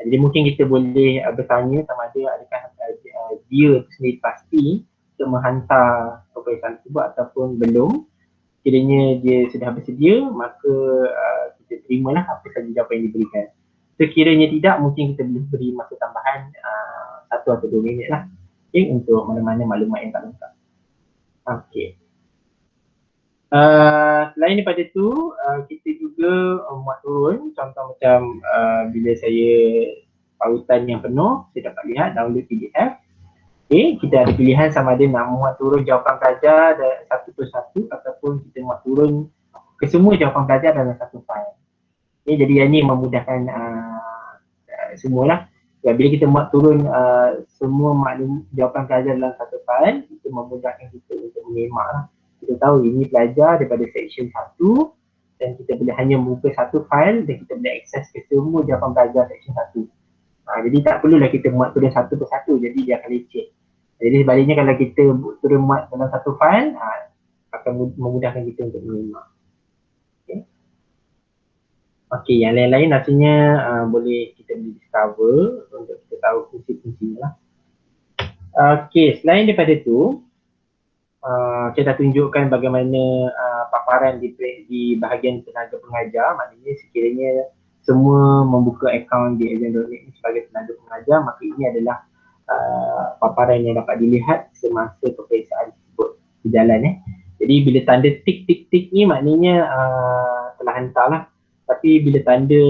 Jadi mungkin kita boleh bertanya sama ada adakah dia sendiri pasti untuk menghantar peperiksaan tersebut ataupun belum. Kiranya dia sudah bersedia, maka kita terimalah apa sahaja jawapan yang diberikan. Sekiranya tidak, mungkin kita boleh beri masa tambahan 1 atau 2 minit lah. Okay, untuk mana-mana maklumat yang tak lengkap. Okay. Selain daripada itu, kita juga muat turun contoh macam bila saya pautan yang penuh, saya dapat lihat download PDF. Okay, kita ada pilihan sama ada nak muat turun jawapan pelajar satu persatu ataupun kita muat turun ke semua jawapan pelajar dalam satu file. Okay, jadi yang ini memudahkan semualah. Ya, bila kita muat turun semua maklum jawapan pelajar dalam satu file, itu memudahkan kita untuk menyemak lah. Kita tahu ini pelajar daripada section 1 dan kita boleh hanya buka satu file dan kita boleh akses ke semua jawapan pelajar section 1. Jadi tak perlulah kita muat turun satu persatu, jadi dia akan leceh. Jadi sebaliknya kalau kita turun muat dalam satu file, akan memudahkan kita untuk menyemak. Okey, yang lain-lain rasanya boleh kita discover untuk kita tahu fungsi-fungsinya lah. Okey, selain daripada itu, saya dah tunjukkan bagaimana paparan di bahagian tenaga pengajar. Maknanya sekiranya semua membuka akaun di Exam.net sebagai tenaga pengajar, maka ini adalah paparan yang dapat dilihat semasa peperiksaan tersebut berjalan. Jadi bila tanda tik-tik-tik ni maknanya telah hantarlah. Tapi bila tanda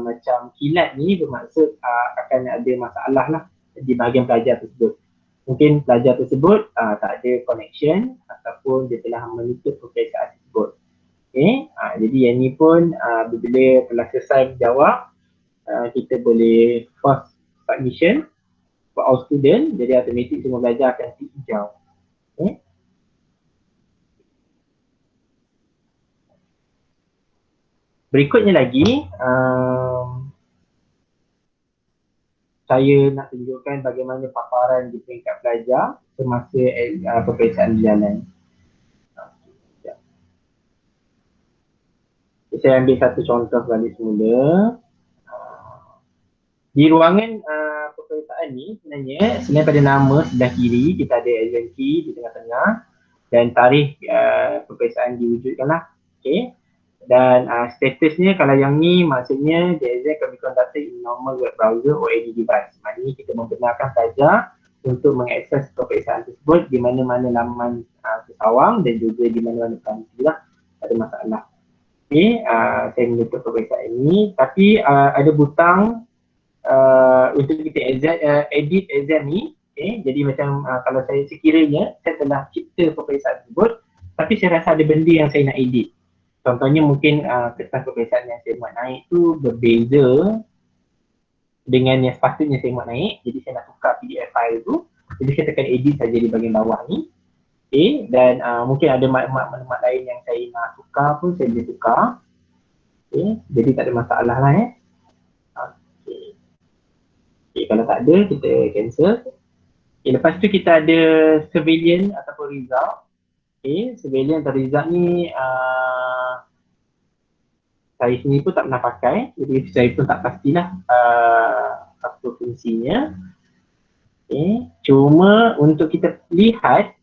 macam kilat ni bermaksud akan ada masalah lah di bahagian pelajar tersebut. Mungkin pelajar tersebut tak ada connection ataupun dia telah menutup peperiksaan tersebut. Okay. Jadi yang ni pun bila telah selesai menjawab, kita boleh force submission for all student, jadi automatik semua pelajar akan tik hijau. Okay. Berikutnya lagi, saya nak tunjukkan bagaimana paparan di peringkat pelajar semasa peperiksaan berjalan. Saya ambil satu contoh balik semula. Di ruangan peperiksaan ni sebenarnya selain pada nama sebelah kiri, kita ada exam key di tengah-tengah dan tarikh peperiksaan diwujudkanlah. Okay. Dan statusnya kalau yang ni maksudnya the exam can be conducted in normal web browser or any device. Maknanya kita membenarkan saja untuk mengakses peperiksaan tersebut di mana-mana laman sesawang dan juga di mana-mana kanti lah, tak ada masalah. Okay, saya menutup peperiksaan ini, tapi ada butang untuk kita edit exam ni. Okay, jadi macam kalau saya sekiranya saya telah cipta peperiksaan tersebut tapi saya rasa ada benda yang saya nak edit. Contohnya mungkin kertas peperiksaan yang saya muat naik tu berbeza dengan yang sepatutnya saya muat naik. Jadi saya nak tukar PDF file tu. Jadi saya tekan edit saja di bahagian bawah ni. Okay. Dan mungkin ada maklumat lain yang saya nak tukar pun saya boleh tukar. Okay. Jadi tak ada masalah lah Okay. Okay, kalau tak ada kita cancel. Okay, lepas tu kita ada surveillance ataupun result. Okay, surveillance atau result ni saya sendiri pun tak pernah pakai, jadi saya pun tak pastilah apa fungsinya. Okay. Cuma untuk kita lihat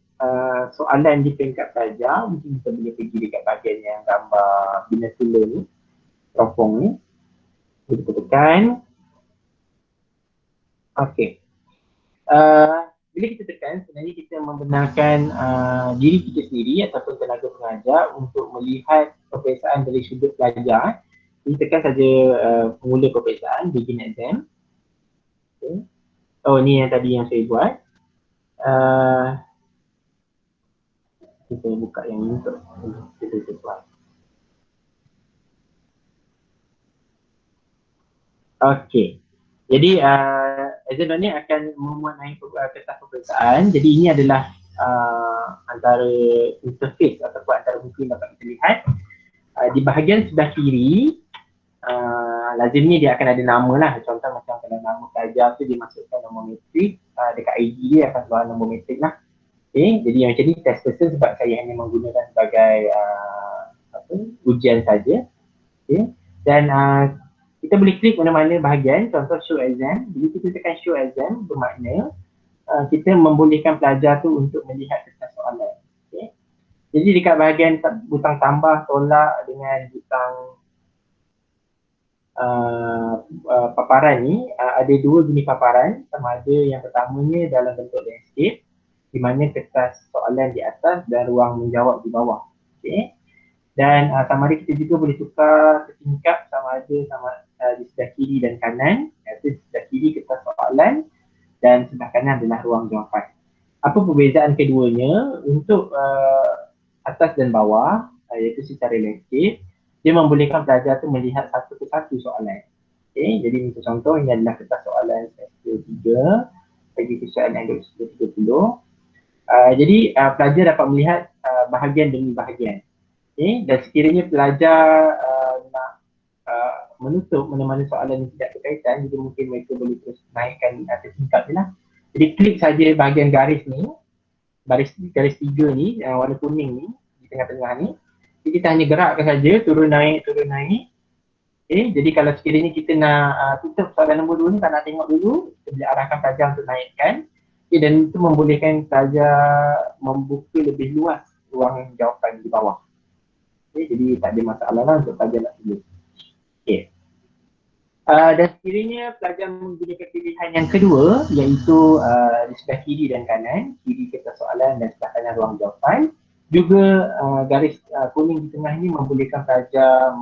soalan di peringkat pelajar, mungkin kita boleh pergi dekat bahagian yang gambar bina tula ni, teropong ni. Kita tekan. Okay. Bila kita tekan, sebenarnya kita membenarkan diri kita sendiri ataupun tenaga pengajar untuk melihat peperiksaan dari sudut pelajar. Kita tekan saja pemula peperiksaan, begin exam. Okay. Oh, ni yang tadi yang saya buat. Kita buka yang ini untuk kita buat. Okey. Jadi Azan ni akan memuat naik kertas peperiksaan. Jadi ini adalah antara interface ataupun antara buku yang dapat kita lihat. Di bahagian sebelah kiri, lazimnya dia akan ada nama lah. Contoh macam kalau nama pelajar tu dia masukkan nombor metrik, dekat ID dia akan keluar nombor metrik lah. Okay, jadi macam ni test person sebab saya hanya menggunakan sebagai ujian saja. Okay. Dan kita boleh klik mana-mana bahagian, contoh show exam. Bila kita tekan show exam, bermakna kita membolehkan pelajar tu untuk melihat kertas soalan. Okay. Jadi dekat bahagian butang tambah, tolak dengan butang paparan ni, ada dua jenis paparan. Sama ada yang pertamanya dalam bentuk landscape, di mana kertas soalan di atas dan ruang menjawab di bawah. Okay. Dan sama ada kita juga boleh tukar setingkap sama ada di sebelah kiri dan kanan. Iaitu di sebelah kiri kertas soalan dan sebelah kanan adalah ruang jawapan. Apa perbezaan keduanya? Untuk atas dan bawah, iaitu secara landscape, dia membolehkan pelajar tu melihat satu persatu soalan. Okay, jadi untuk contoh, ini adalah kertas soalan semester 3 bagi kesusahan 2030. Jadi pelajar dapat melihat bahagian demi bahagian. Okay, dan sekiranya pelajar nak menutup mana-mana soalan yang tidak berkaitan, jadi mungkin mereka boleh terus naikkan setingkap je lah. Jadi klik saja bahagian garis ni, garis 3 ni, warna kuning ni, di tengah-tengah ni. Jadi kita hanya gerakkan saja, turun naik. Okay, jadi kalau sekiranya kita nak tutup soalan nombor 2 ni, tak nak tengok dulu, kita boleh arahkan pelajar untuk naikkan. Okay, dan itu membolehkan pelajar membuka lebih luas ruang jawapan di bawah. Okay, jadi tak ada masalah lah untuk pelajar nak tulis. Okay. Dan sekiranya pelajar menggunakan pilihan yang kedua, iaitu di sebelah kiri dan kanan, kiri kertas soalan dan sebelah kanan ruang jawapan, juga garis kuning di tengah ini membolehkan pelajar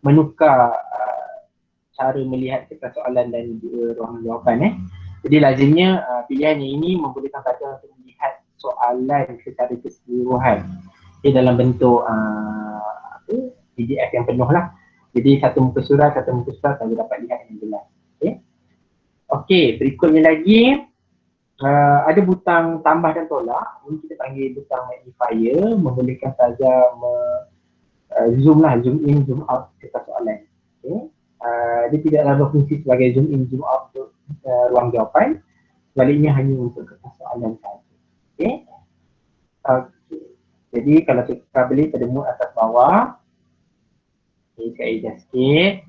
menukar cara melihat kertas soalan dan juga ruang jawapan. Jadi lazimnya pilihan yang ini membolehkan pelajar untuk melihat soalan secara keseluruhan. Dalam bentuk PDF yang penuh lah. Jadi satu muka surat saya dapat lihat dengan jelas. Okey, berikutnya lagi ada butang tambah dan tolak. Ini kita panggil butang magnifier, membolehkan saja zoom in, zoom out kertas soalan. Okay. Dia tidaklah berfungsi sebagai zoom in, zoom out untuk ruang jawapan. Sebaliknya hanya untuk kertas soalan saja. Okay. Jadi kalau kita beli pada mood atas bawah, saya adjust sikit,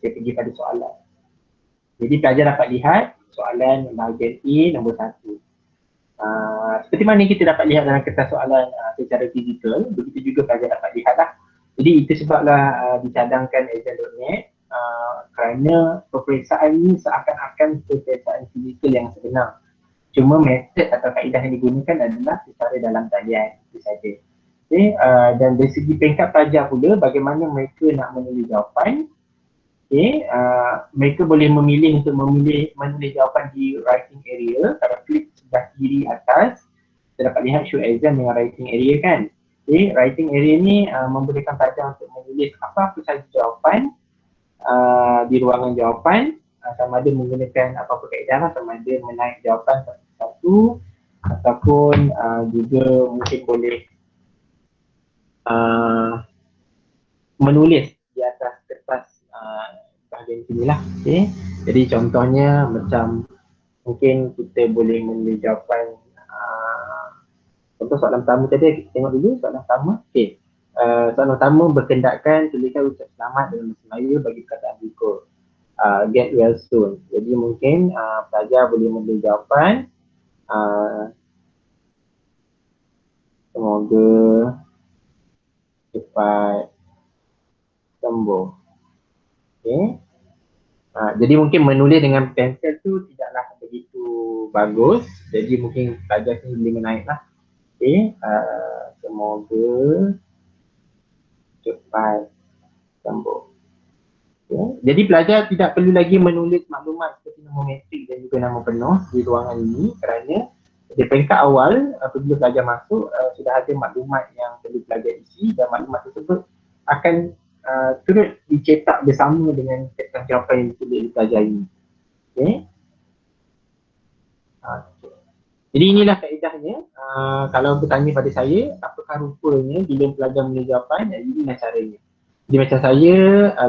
saya pergi pada soalan. Jadi pelajar dapat lihat soalan bahagian A nombor 1. Seperti mana kita dapat lihat dalam kertas soalan secara fizikal, begitu juga pelajar dapat lihat lah. Jadi itu sebablah dicadangkan exam.net kerana peperiksaan ini seakan-akan peperiksaan fizikal yang sebenar. Cuma metod atau kaedah yang digunakan adalah secara dalam talian, itu saja. Okay, dan dari segi peringkat pelajar pula, bagaimana mereka nak menulis jawapan. Okay, mereka boleh memilih untuk menulis jawapan di writing area. Kalau klik sebelah kiri atas, kita dapat lihat show exam dengan writing area kan. Okay, writing area ni membolehkan pelajar untuk menulis apa-apa sahaja jawapan di ruangan jawapan. Sama ada menggunakan apa-apa kaedah, sama ada menaik jawapan satu-satu ataupun juga mungkin boleh menulis di atas kertas bahagian sini lah. Okay. Jadi contohnya macam mungkin kita boleh menulis jawapan contoh soalan pertama tadi, kita tengok dulu soalan pertama. Okay. Soalan pertama berkendakkan tuliskan ucap selamat dalam bahasa Melayu bagi perkataan berikut. Get well soon. Jadi mungkin pelajar boleh memberi jawapan semoga cepat sembuh. Okay. Jadi mungkin menulis dengan pensel tu tidaklah begitu bagus. Jadi mungkin pelajar ni boleh menaiklah. Okay. Semoga cepat sembuh. Ya. Jadi pelajar tidak perlu lagi menulis maklumat seperti nombor metrik dan juga nama penuh di ruangan ini kerana di peringkat awal apabila pelajar masuk sudah ada maklumat yang perlu pelajar isi dan maklumat tersebut akan turut dicetak bersama dengan tanggapan yang ditulis di pelajar ini. Okay. Okay. Jadi inilah kaedahnya. Kalau bertanya pada saya, apakah rupanya bila pelajar menulis jawapan, inilah caranya. Jadi macam saya,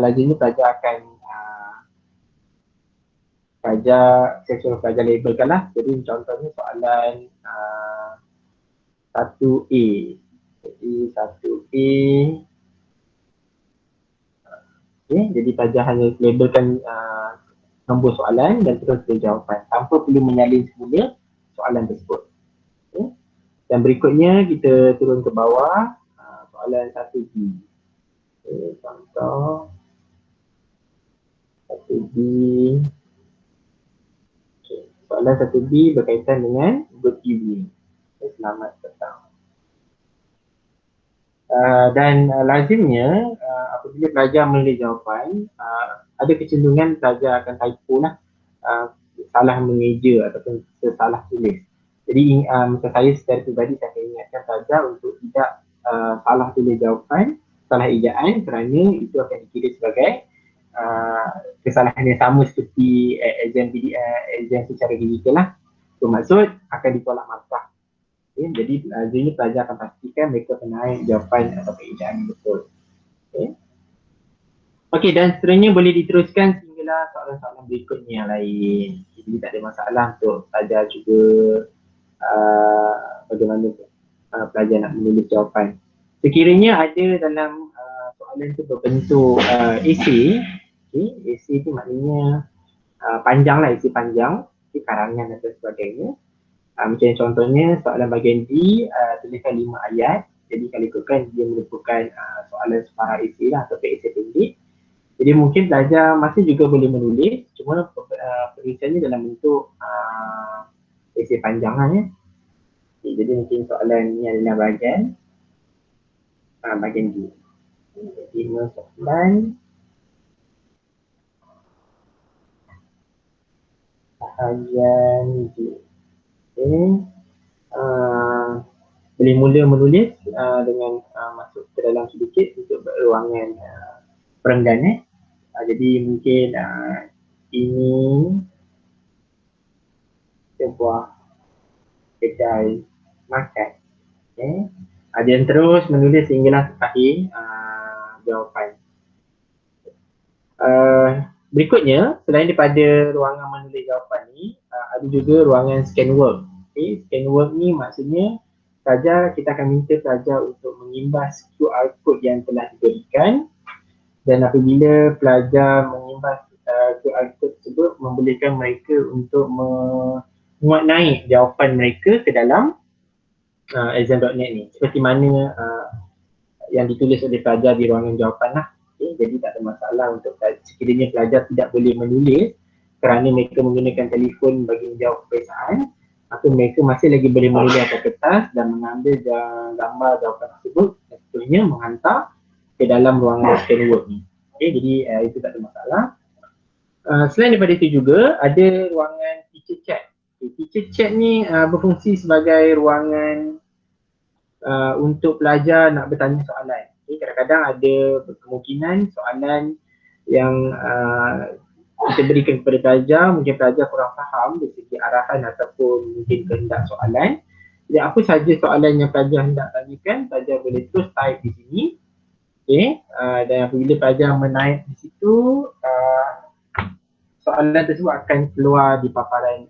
lazimnya pelajar akan saya suruh pelajar labelkan lah. Jadi contohnya soalan 1A. Jadi 1A. Okay, jadi pelajar hanya labelkan nombor soalan dan terus tulis jawapan tanpa perlu menyalin semula soalan tersebut. Okay. Dan berikutnya kita turun ke bawah soalan 1B. Okay, contoh 1B. Okay. Soalan 1B berkaitan dengan good evening. Okay, selamat petang. Dan lazimnya apabila pelajar menulis jawapan, ada kecenderungan pelajar akan typo lah, salah mengeja ataupun salah tulis. Jadi macam saya secara pribadi saya akan ingatkan pelajar untuk tidak salah tulis jawapan, salah ejaan kerana itu akan dikira sebagai kesalahan yang sama seperti exam secara digital lah. Bermaksud akan ditolak markah. Okay, jadi lazimnya pelajar akan pastikan mereka penaik jawapan atau ejaan yang betul. Okey, dan seterusnya boleh diteruskan sehinggalah soalan-soalan berikutnya yang lain. Jadi tak ada masalah untuk pelajar cuba bagaimana pelajar nak menulis jawapan. Sekiranya ada dalam soalan itu berbentuk esei, esei itu maknanya panjang lah, esei panjang, karangan dan sebagainya. Macam contohnya soalan bahagian D tuliskan 5 ayat. Jadi kalau ikutkan dia merupakan soalan separah esei lah atau esei pendek. Jadi mungkin pelajar masih juga boleh menulis, cuma penulisannya dalam bentuk esei panjang lah ya. Okay, jadi mungkin soalan ni adalah bahagian D. 5 soalan bahagian D. Okay. Boleh mula menulis dengan masuk ke dalam sedikit untuk ruangan perenggan. Jadi mungkin ini sebuah kedai makan. Okay. Ada yang terus menulis sehinggalah terakhir jawapan. Berikutnya, selain daripada ruangan menulis jawapan ni, ada juga ruangan scan work. Okay. Scan work ni maksudnya kita akan minta pelajar untuk mengimbas QR code yang telah diberikan, dan apabila pelajar mengimbas QR code tersebut membolehkan mereka untuk menguat naik jawapan mereka ke dalam exam.net ni seperti mana yang ditulis oleh pelajar di ruangan jawapan lah. Okay, jadi tak ada masalah untuk sekiranya pelajar tidak boleh menulis kerana mereka menggunakan telefon bagi menjawab peperiksaan, atau mereka masih lagi boleh menulis atas kertas dan mengambil gambar jawapan tersebut dan seterusnya menghantar ke dalam ruangan scan work ni. Okay, jadi itu tak ada masalah. Selain daripada itu juga ada ruangan teacher chat. Okay, teacher chat ni berfungsi sebagai ruangan untuk pelajar nak bertanya soalan. Okay, kadang-kadang ada kemungkinan soalan yang kita berikan kepada pelajar, mungkin pelajar kurang faham dari segi arahan ataupun mungkin kehendak soalan. Jadi apa sahaja soalan yang pelajar hendak tanyakan, pelajar boleh terus type di sini. Okay, dan apabila pelajar menaik di situ, soalan tersebut akan keluar di paparan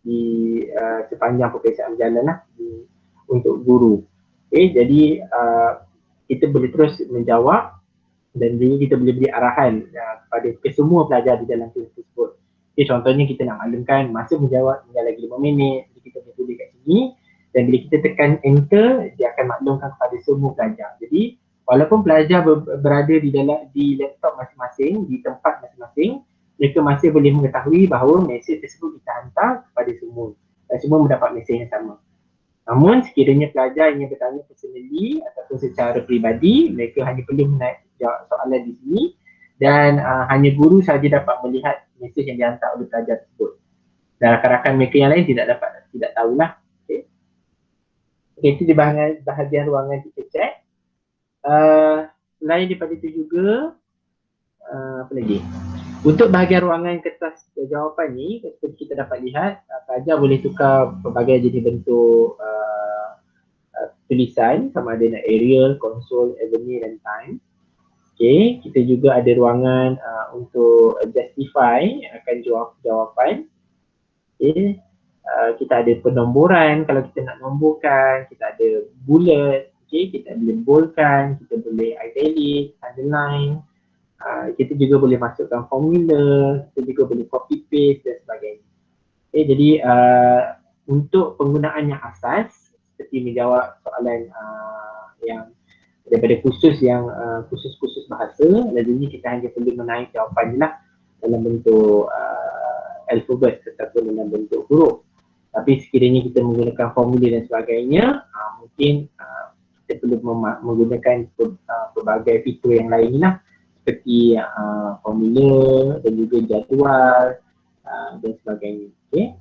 di sepanjang peperiksaan berjalan lah untuk guru. Okay, jadi kita boleh terus menjawab dan juga kita boleh beri arahan kepada kesemua pelajar di dalam kelas tersebut. Okay, contohnya kita nak maklumkan masa menjawab tinggal lagi 5 minit, jadi kita boleh tulis kat sini dan bila kita tekan enter, dia akan maklumkan kepada semua pelajar. Jadi walaupun pelajar berada di laptop masing-masing, di tempat masing-masing, mereka masih boleh mengetahui bahawa mesej tersebut kita hantar kepada semua dan semua mendapat mesej yang sama. Namun sekiranya pelajar ingin bertanya personally ataupun secara peribadi, mereka hanya perlu menaik soalan di sini dan hanya guru saja dapat melihat mesej yang dihantar oleh pelajar tersebut. Dan rakan-rakan mereka yang lain tidak tahulah. Okey. Okey, itu di bahagian ruangan kita chat. Selain daripada itu juga, apa lagi? Untuk bahagian ruangan kertas jawapan ni, seperti kita dapat lihat, pelajar boleh tukar pelbagai jenis bentuk tulisan, sama ada nak aerial, konsol, avenue dan time. Okay, kita juga ada ruangan untuk justify akan jawapan. Okay, kita ada penomboran kalau kita nak nomborkan, kita ada bullet, okay, kita boleh boldkan, kita boleh italic, underline, kita juga boleh masukkan formula, kita juga boleh copy paste dan sebagainya. Okay, jadi untuk penggunaan yang asas seperti menjawab soalan yang daripada khusus bahasa, lazimnya kita hanya perlu menaik jawapan je lah dalam bentuk alfabet ataupun dalam bentuk huruf. Tapi sekiranya kita menggunakan formula dan sebagainya, mungkin kita perlu menggunakan pelbagai fitur yang lain lah, seperti formula dan juga jadual dan sebagainya. Okay.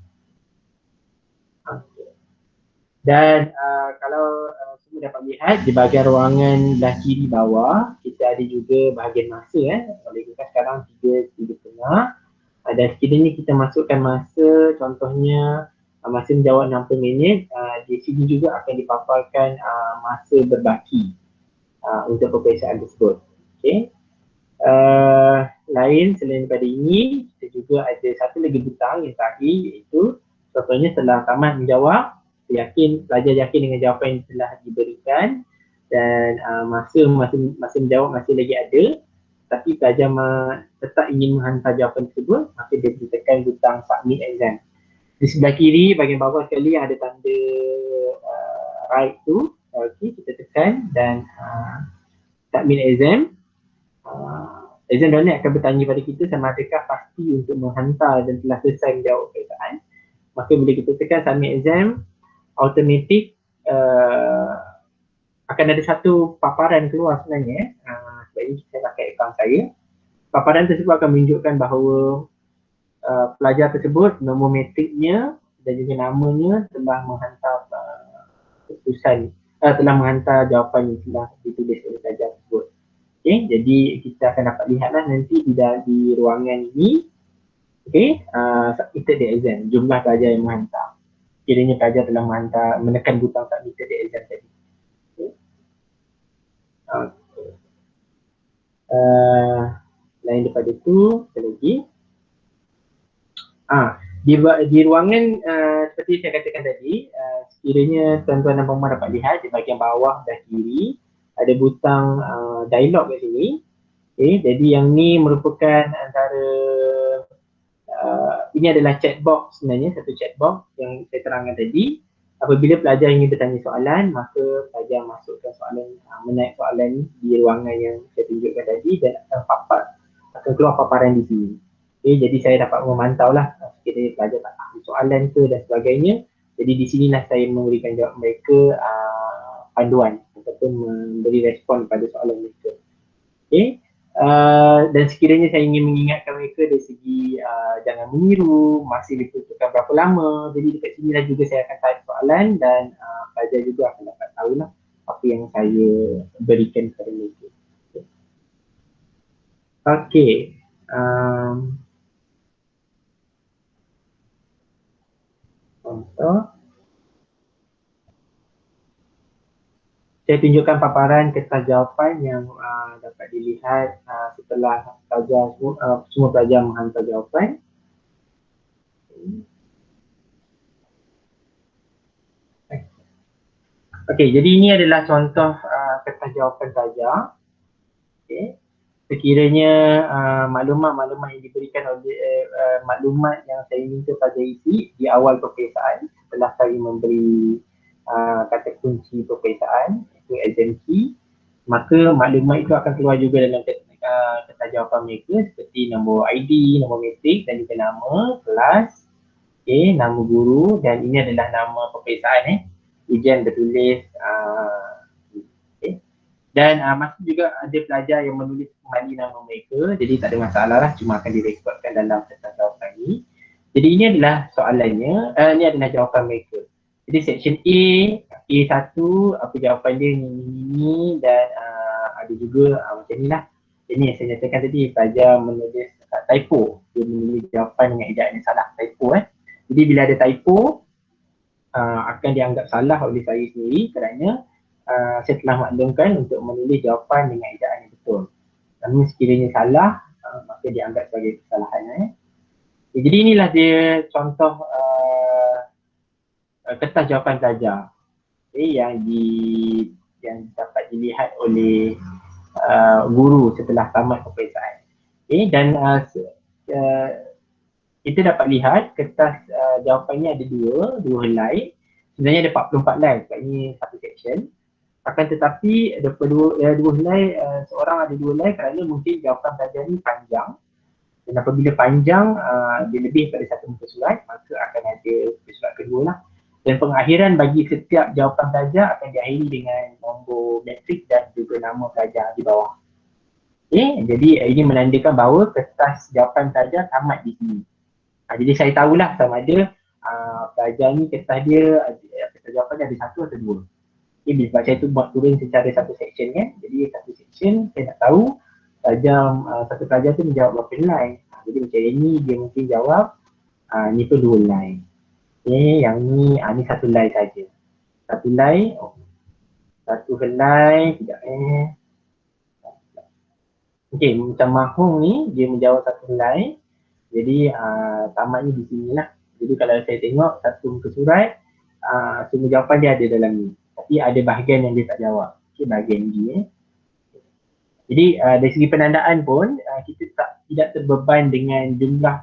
Dan kalau semua dapat lihat di bahagian ruangan belah kiri bawah, kita ada juga bahagian masa. Boleh kita sekarang 3:30. Dan sekiranya kita masukkan masa, contohnya masa menjawab 60 minit, di sini juga akan dipaparkan masa berbaki untuk peperiksaan tersebut. Okay. Lain selain daripada ini, kita juga ada satu lagi butang yang terakhir, iaitu contohnya setelah tamat menjawab, pelajar yakin dengan jawapan yang telah diberikan dan masa menjawab masih lagi ada, tapi pelajar tetap ingin menghantar jawapan tersebut, maka dia boleh tekan butang submit exam. Di sebelah kiri bahagian bawah sekali yang ada tanda right tu, okay, kita tekan dan submit exam. Exam donate akan bertanya pada kita sama adakah pasti untuk menghantar dan telah selesai menjawab pertanyaan. Maka bila kita tekan submit exam, automatik akan ada satu paparan keluar sebenarnya. Sebab ini saya pakai akaun saya. Paparan tersebut akan menunjukkan bahawa pelajar tersebut, nombor metriknya dan juga namanya telah menghantar keputusan, telah menghantar jawapan yang telah ditulis oleh pelajar tersebut. Okay, jadi kita akan dapat lihatlah nanti di ruangan ini, okay, submitted the exam, jumlah pelajar yang menghantar. Kiranya pelajar telah menekan butang submitted the exam tadi. Okay. Okay. Lain daripada itu, apa lagi? Di ruangan seperti saya katakan tadi, sekiranya tuan-tuan dan puan-puan dapat lihat di bahagian bawah dan kiri ada butang dialog kat sini. Okay, jadi yang ni merupakan antara ini adalah chat box sebenarnya, satu chat box yang saya terangkan tadi. Apabila pelajar ingin bertanya soalan, maka pelajar masukkan soalan, menaik soalan di ruangan yang saya tunjukkan tadi dan akan keluar paparan di sini. Okay, jadi saya dapat memantau lah sekiranya pelajar tak tahu soalan ke dan sebagainya. Jadi di sinilah saya memberikan jawab mereka panduan ataupun memberi respon pada soalan mereka. Okay. Dan sekiranya saya ingin mengingatkan mereka dari segi jangan meniru, masih dibutuhkan berapa lama. Jadi dekat sini lah juga saya akan type soalan dan pelajar juga akan dapat tahu lah apa yang saya berikan kepada mereka. Okay. Contoh. Saya tunjukkan paparan kertas jawapan yang dapat dilihat setelah pelajar semua pelajar menghantar jawapan. Okey, jadi ini adalah contoh kertas jawapan pelajar. Okey. Sekiranya maklumat-maklumat yang diberikan oleh maklumat yang saya minta pelajar isi di awal peperiksaan, setelah saya memberi kata kunci peperiksaan, itu exam key, maka maklumat itu akan keluar juga dalam kertas jawapan mereka seperti nombor ID, nombor metrik dan juga nama, kelas, okay, nama guru, dan ini adalah nama peperiksaan ujian bertulis. Okay. Dan masih juga ada pelajar yang menulis kembali nama mereka, jadi tak ada masalah lah, cuma akan direkodkan dalam kertas jawapan ni. Jadi ini adalah soalannya, ini adalah jawapan mereka. Jadi section A1, apa jawapan dia ni dan ada juga macam ni lah. Ini yang saya nyatakan tadi, pelajar menulis typo, dia menulis jawapan dengan ejaan yang salah, typo Jadi bila ada typo, akan dianggap salah oleh saya sendiri kerana saya telah maklumkan untuk menulis jawapan dengan ejaan yang betul. Namun sekiranya salah, maka dianggap sebagai kesalahan. Jadi inilah dia contoh kertas jawapan pelajar yang dapat dilihat oleh guru setelah tamat peperiksaan. Dan kita dapat lihat kertas jawapannya ada dua helai. Sebenarnya ada 44 helai, kat ini satu section. Akan tetapi ada dua helai, seorang ada dua helai kerana mungkin jawapan pelajar ni panjang. Dan apabila panjang, dia lebih daripada satu muka surat, maka akan ada muka surat kedua lah. Dan pengakhiran bagi setiap jawapan pelajar akan diakhiri dengan nombor metrik dan juga nama pelajar di bawah. Jadi ini menandakan bahawa kertas jawapan pelajar tamat di sini. Jadi saya tahulah sama ada pelajar ni kertas dia, kertas jawapan dia ada satu atau dua. Sebab saya tu buat turun secara satu section kan. Jadi satu section saya nak tahu satu pelajar tu menjawab berapa helai. Jadi macam ini dia mungkin jawab ni tu 2 helai. Yang ni satu helai saja. Satu helai, satu helai, tidak Okey, macam Mahung ni dia menjawab satu helai. Jadi tamatnya di sinilah. Jadi kalau saya tengok satu muka surat, semua jawapan dia ada dalam ni. Tapi ada bahagian yang dia tak jawab. Bahagian ni Jadi dari segi penandaan pun kita tidak terbeban dengan jumlah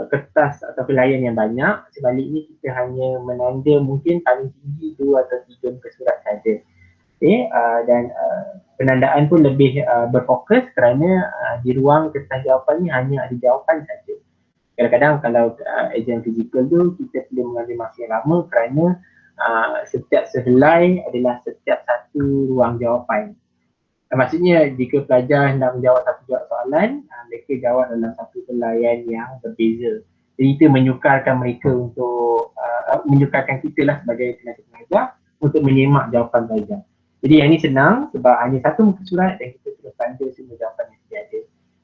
kertas atau helaian yang banyak. Sebaliknya kita hanya menanda mungkin paling tinggi 2 atau 3 muka surat saja. Dan penandaan pun lebih berfokus kerana di ruang kertas jawapan ni hanya ada jawapan saja. Kadang-kadang kalau exam fizikal tu kita perlu mengambil masa yang lama kerana setiap sehelai adalah setiap satu ruang jawapan. Maksudnya jika pelajar hendak menjawab satu soalan, mereka jawab dalam satu helaian yang berbeza. Jadi itu menyukarkan mereka untuk menyukarkan kita lah sebagai pengajar untuk menyemak jawapan pelajar. Jadi yang ini senang sebab hanya satu muka surat dan kita terus tanda semua jawapan yang ada.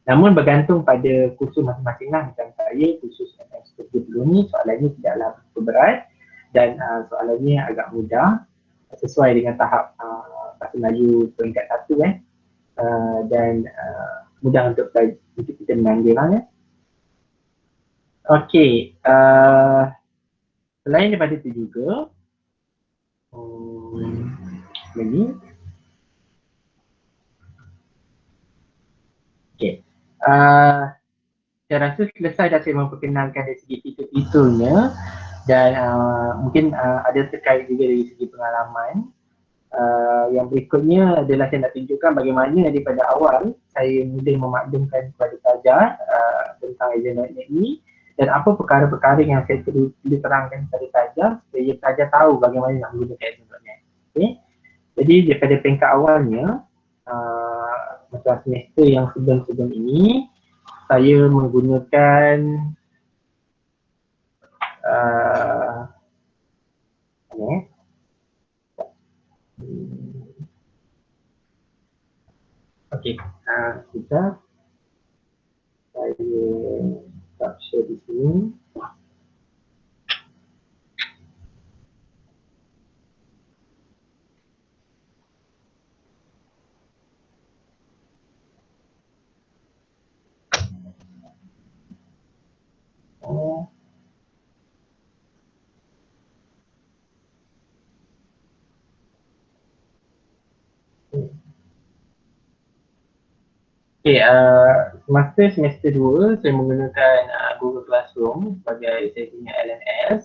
Namun bergantung pada kursus masing-masing lah. Macam saya, kursus SM30 ni soalannya tidaklah berat dan soalannya agak mudah sesuai dengan tahap Bahasa Melayu peringkat 1 dan mudah untuk kita menanggil lah Okey, selain daripada itu juga ini okey, saya rasa selesai dah saya memperkenalkan dari segi fitur-fiturnya dan mungkin ada terkait juga dari segi pengalaman. Yang berikutnya adalah saya nak tunjukkan bagaimana daripada awal saya mula memaklumkan kepada pelajar tentang exam.net ni dan apa perkara-perkara yang saya perlu terangkan kepada pelajar supaya pelajar tahu bagaimana nak menggunakan exam.net. Jadi daripada peringkat awalnya, masa semester yang sebelum-sebelum ini saya menggunakan okey, kita saya capture di sini. Okay, semasa semester 2 saya menggunakan Google Classroom sebagai saya punya LMS.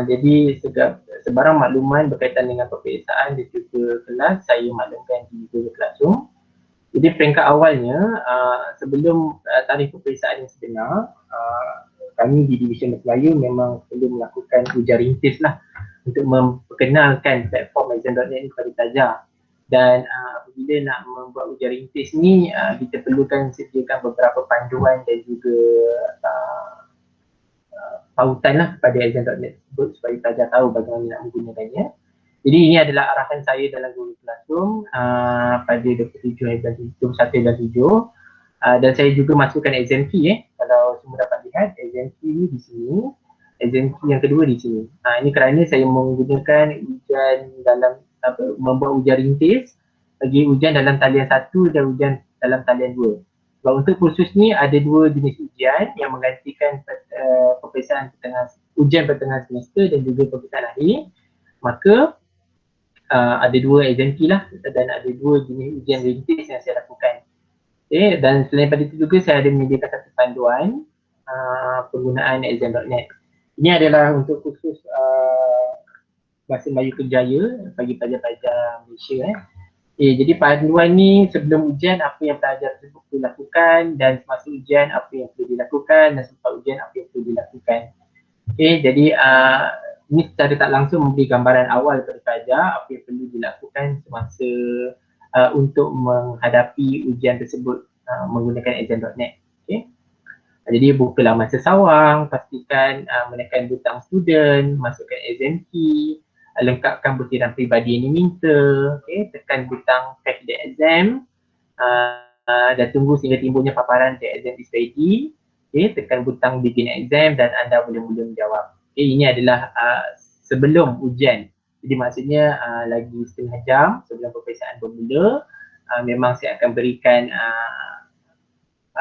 Jadi sebarang makluman berkaitan dengan peperiksaan di tutor kelas saya maklumkan di Google Classroom. Jadi peringkat awalnya sebelum tarikh peperiksaan yang sebenar, kami di Division Bahasa Melayu memang perlu melakukan ujian rintis lah untuk memperkenalkan platform exam.net ni kepada pelajar. Dan apabila nak membuat ujian rintis ni, kita perlukan sediakan beberapa panduan dan juga pautan lah kepada exam.net tersebut supaya pelajar tahu bagaimana nak menggunakannya. Jadi ini adalah arahan saya dalam Google Classroom pada 21 bulan 7 dan saya juga masukkan exam key kalau semua dapat lihat exam key di sini, exam key yang kedua di sini. Ini kerana saya menggunakan ujian dalam membuat ujian rintis bagi ujian dalam talian 1 dan ujian dalam talian 2. Sebab untuk kursus ni ada 2 jenis ujian yang menggantikan peperiksaan ujian pertengahan semester dan juga peperiksaan akhir. Maka ada 2 exam key lah dan ada 2 jenis ujian rintis yang saya lakukan. Okay, dan selain pada itu juga saya ada menyediakan satu panduan penggunaan exam.net. Ini adalah untuk kursus Bahasa Melayu Kerjaya bagi pelajar-pelajar Malaysia. Jadi panduan ni sebelum ujian apa yang pelajar tersebut perlu lakukan, dan semasa ujian apa yang perlu dilakukan, dan selepas ujian apa yang perlu dilakukan. Jadi ini secara tak langsung memberi gambaran awal kepada pelajar apa yang perlu dilakukan semasa untuk menghadapi ujian tersebut menggunakan exam.net. Jadi buka laman sesawang, pastikan menekan butang student, masukkan exam key, lengkapkan butiran peribadi yang diminta, tekan butang fetch the exam dan tunggu sehingga timbulnya paparan the exam is ready. Tekan butang begin exam dan anda boleh menjawab. Ini adalah sebelum ujian. Jadi maksudnya lagi setengah jam sebelum peperiksaan bermula, memang saya akan berikan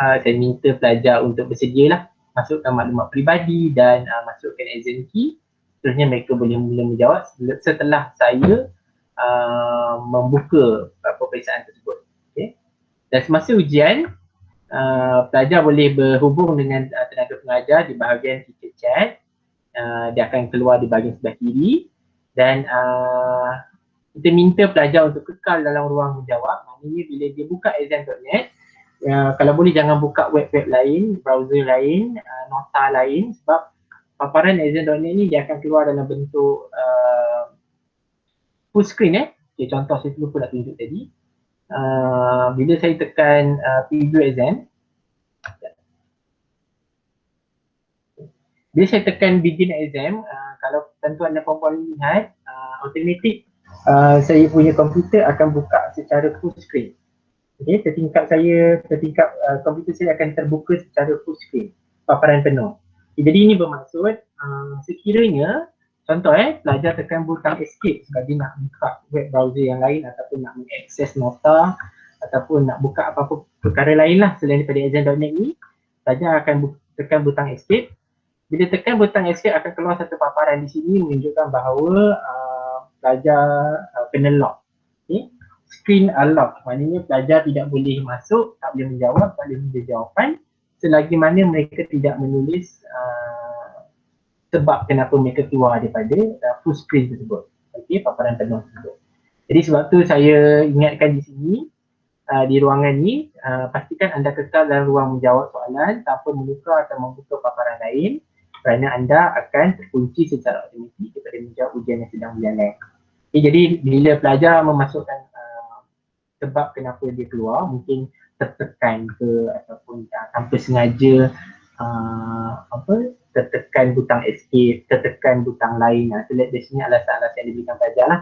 saya minta pelajar untuk bersedialah masukkan maklumat peribadi dan masukkan exam key. Seterusnya mereka boleh mula menjawab setelah saya membuka peperiksaan tersebut. Dan semasa ujian, pelajar boleh berhubung dengan tenaga pengajar di bahagian teacher chat. Dia akan keluar di bahagian sebelah kiri dan kita minta pelajar untuk kekal dalam ruang menjawab. Maknanya bila dia buka exam.net, kalau boleh jangan buka web-web lain, browser lain, nota lain, sebab paparan exam.net ni dia akan keluar dalam bentuk full screen. Contoh saya lupa nak tunjuk tadi. Bila saya tekan preview exam, bila saya tekan begin exam, kalau tuan-tuan dan puan-puan lihat, automatik saya punya komputer akan buka secara full screen. Setingkap komputer saya akan terbuka secara full screen, paparan penuh. Jadi ini bermaksud sekiranya contoh pelajar tekan butang escape sebab dia nak buka web browser yang lain ataupun nak mengakses nota ataupun nak buka apa-apa perkara lain lah selain daripada exam.net ni, pelajar akan tekan butang escape. Bila tekan butang escape akan keluar satu paparan di sini menunjukkan bahawa pelajar kena lock. Screen unlock, maknanya pelajar tidak boleh masuk, tak boleh menjawab, tak boleh memberi jawapan selagi mana mereka tidak menulis sebab kenapa mereka keluar daripada full screen tersebut, paparan penuh tersebut. Jadi sebab tu saya ingatkan di sini, di ruangan ni, pastikan anda kekal dalam ruang menjawab soalan tanpa membuka atau membuka paparan lain kerana anda akan terkunci secara automatik daripada menjawab ujian yang sedang berjalan. Jadi bila pelajar memasukkan sebab kenapa dia keluar, mungkin tertekan ke ataupun tanpa sengaja tertekan butang escape, tertekan butang lain, dari sini alasan-alasan yang diberikan pelajar lah.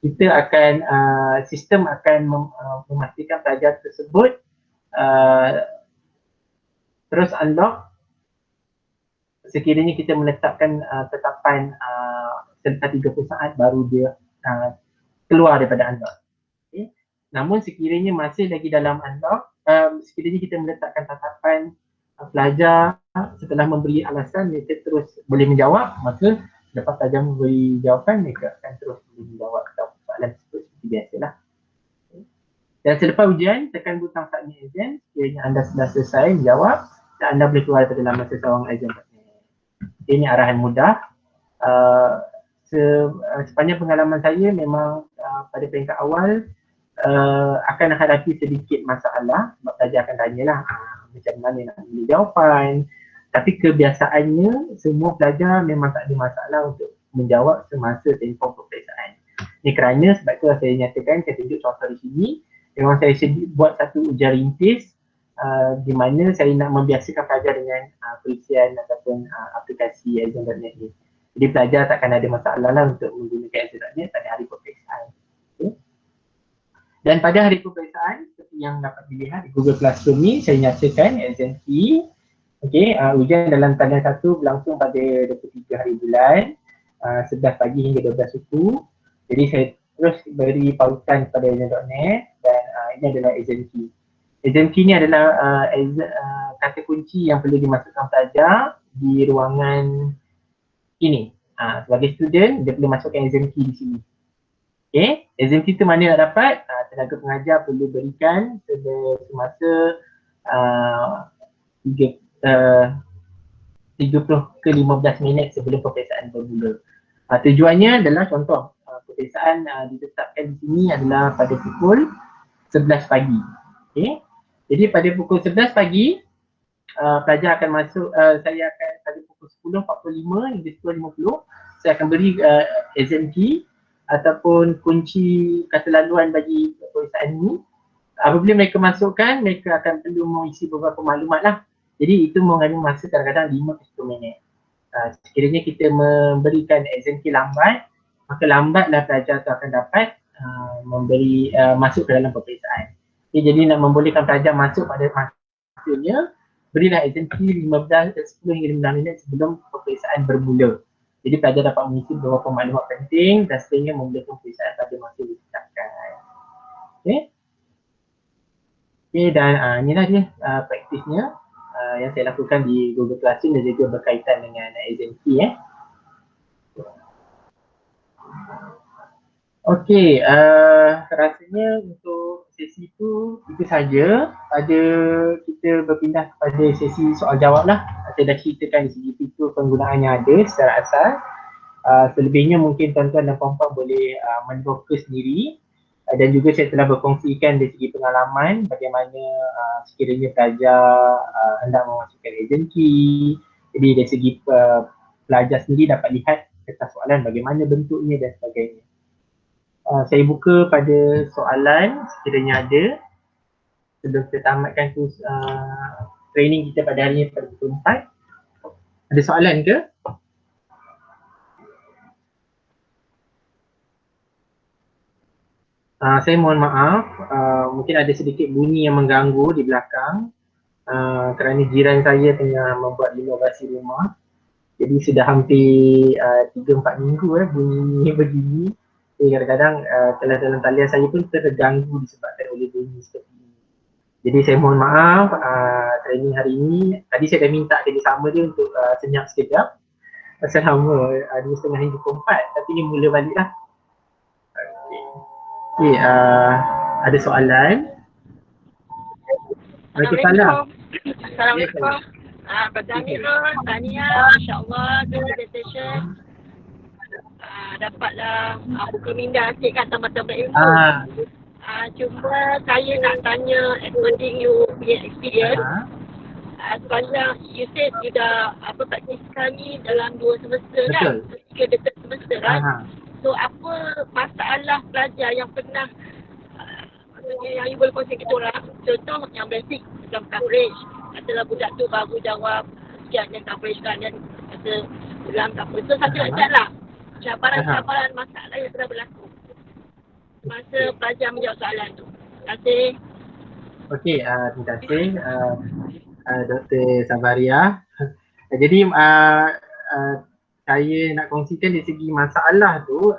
Kita akan, sistem akan memastikan pelajar tersebut terus unlock sekiranya kita menetapkan tetapan selepas 30 saat baru dia keluar daripada unlock. Namun sekiranya masih lagi dalam unlock, sekiranya kita meletakkan tatapan pelajar setelah memberi alasan mereka terus boleh menjawab, maka lepas pelajar memberi jawapan mereka akan terus boleh menjawab soalan tersebut seperti biasalah. Dan selepas ujian, tekan butang submit exam sekiranya anda sudah selesai menjawab dan anda boleh keluar daripada laman sesawang exam.net. Ini arahan mudah. Sepanjang pengalaman saya memang pada peringkat awal akan hadapi sedikit masalah sebab pelajar akan tanyalah macam mana nak beri jawapan, tapi kebiasaannya semua pelajar memang tak ada masalah untuk menjawab semasa tempoh peperiksaan. Ini kerana sebab tu saya nyatakan, saya tunjuk contoh di sini. Memang saya buat satu ujian rintis di mana saya nak membiasakan pelajar dengan perisian ataupun aplikasi Exam.net ni. Jadi pelajar takkan ada masalah lah untuk menggunakan Exam.net pada hari peperiksaan. Okay. Dan pada hari peperiksaan, seperti yang dapat dilihat di Google Classroom ni, saya nyatakan exam fee. Okay, ujian dalam talian 1 berlangsung pada 23 hari bulan, 11 pagi hingga 12 suku. Jadi saya terus beri pautan kepada Exam.net dan ini adalah exam fee. Exam fee ni adalah kata kunci yang perlu dimasukkan pelajar di ruangan ini. Sebagai student, dia perlu masukkan exam fee di sini. Okay, exam fee tu mana nak dapat? Tenaga pengajar perlu berikan semasa 30 ke 15 minit sebelum peperiksaan bermula. Tujuannya adalah contoh, peperiksaan ditetapkan di sini adalah pada pukul 11 pagi. Okay. Jadi pada pukul 11 pagi, pelajar akan masuk, saya akan pada pukul 10.45 hingga 10.50, saya akan beri exam key ataupun kunci kata laluan bagi peperiksaan ini. Apabila mereka masukkan, mereka akan perlu mengisi beberapa maklumat lah. Jadi itu mengambil masa kadang-kadang 5 ke 10 minit. Sekiranya kita memberikan exam key lambat, maka lambatlah pelajar tu akan dapat masuk ke dalam peperiksaan. Okay, jadi nak membolehkan pelajar masuk pada masanya, berilah exam key 10 hingga 15 minit sebelum peperiksaan bermula. Jadi pelajar dapat mengisi beberapa maklumat penting dan sehingga membolehkan peperiksaan pada masa ditetapkan. Okay. Okay, dan inilah dia praktisnya yang saya lakukan di Google Classroom dan juga berkaitan dengan exam fee. Okey, rasanya untuk sesi itu saja. Pada kita berpindah kepada sesi soal jawab lah. Saya dah ceritakan di segi fitur penggunaan yang ada secara asal. Selebihnya mungkin tuan-tuan dan puan-puan boleh mendoka sendiri. Dan juga saya telah berkongsikan dari segi pengalaman bagaimana sekiranya pelajar hendak memasukkan exam key. Jadi dari segi pelajar sendiri dapat lihat kertas soalan bagaimana bentuknya dan sebagainya. Saya buka pada soalan sekiranya ada. Sebelum kita tamatkan training kita pada hari ini pada pukul 4. Ada soalan ke? Saya mohon maaf, mungkin ada sedikit bunyi yang mengganggu di belakang kerana jiran saya tengah membuat renovasi rumah. Jadi sudah hampir 3-4 minggu bunyi begini. Jadi kadang-kadang dalam talian saya pun terganggu disebabkan oleh bunyi seperti ini. Jadi saya mohon maaf, training hari ini, tadi saya dah minta kerjasama dia untuk senyap sekejap selama 2.5 hingga 4, tapi ni mula balik lah. Okay, ada soalan? Waalaikumsalam. Assalamualaikum. Pada Amirul, tahniah, insyaAllah good session. Dapatlah buka minda sikit kan tambah-tambah ilmu. Cuma saya nak tanya according you punya experience. Sepanjang you said you dah praktis sekali dalam 2 semester kan? 3 dekat semester kan? So apa masalah pelajar yang pernah yang you boleh kongsi kita orang? Contoh yang basic dalam coverage, katalah budak tu baru jawab sekian dan coverage kan dan kata ulang tak apa. So satu macam lah cabaran-cabaran masalah yang pernah berlaku masa pelajar menjawab soalan tu. Terima kasih. Okey, terima kasih Dr. Sabaria. Jadi saya nak kongsikan dari segi masalah tu,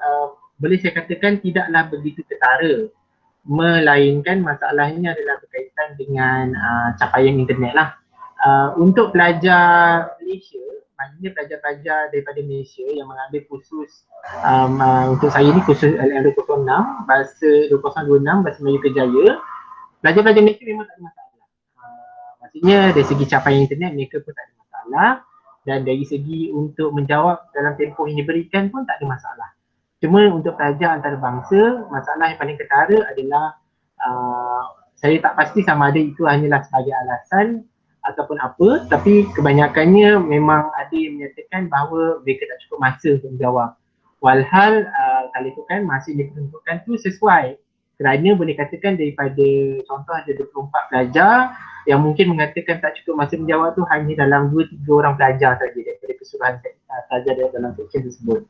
boleh saya katakan tidaklah begitu ketara. Melainkan masalahnya adalah berkaitan dengan capaian internet lah. Untuk pelajar Malaysia, maknanya pelajar-pelajar daripada Malaysia yang mengambil kursus untuk saya ni kursus LM206, bahasa 2026, bahasa Melayu Kejaya, pelajar-pelajar Malaysia memang tak ada masalah. Maksudnya dari segi capaian internet mereka pun tak ada masalah. Dan dari segi untuk menjawab dalam tempoh yang diberikan pun tak ada masalah. Cuma untuk pelajar antarabangsa, masalah yang paling ketara adalah saya tak pasti sama ada itu hanyalah sebagai alasan ataupun apa, tapi kebanyakannya memang ada yang menyatakan bahawa mereka tak cukup masa untuk menjawab. Walhal kalikukan masa yang ditentukan tu sesuai. Kerana boleh katakan daripada contoh ada 24 pelajar yang mungkin mengatakan tak cukup masa menjawab tu hanya dalam 2-3 orang pelajar saja daripada keseluruhan pelajar dalam seksyen tersebut.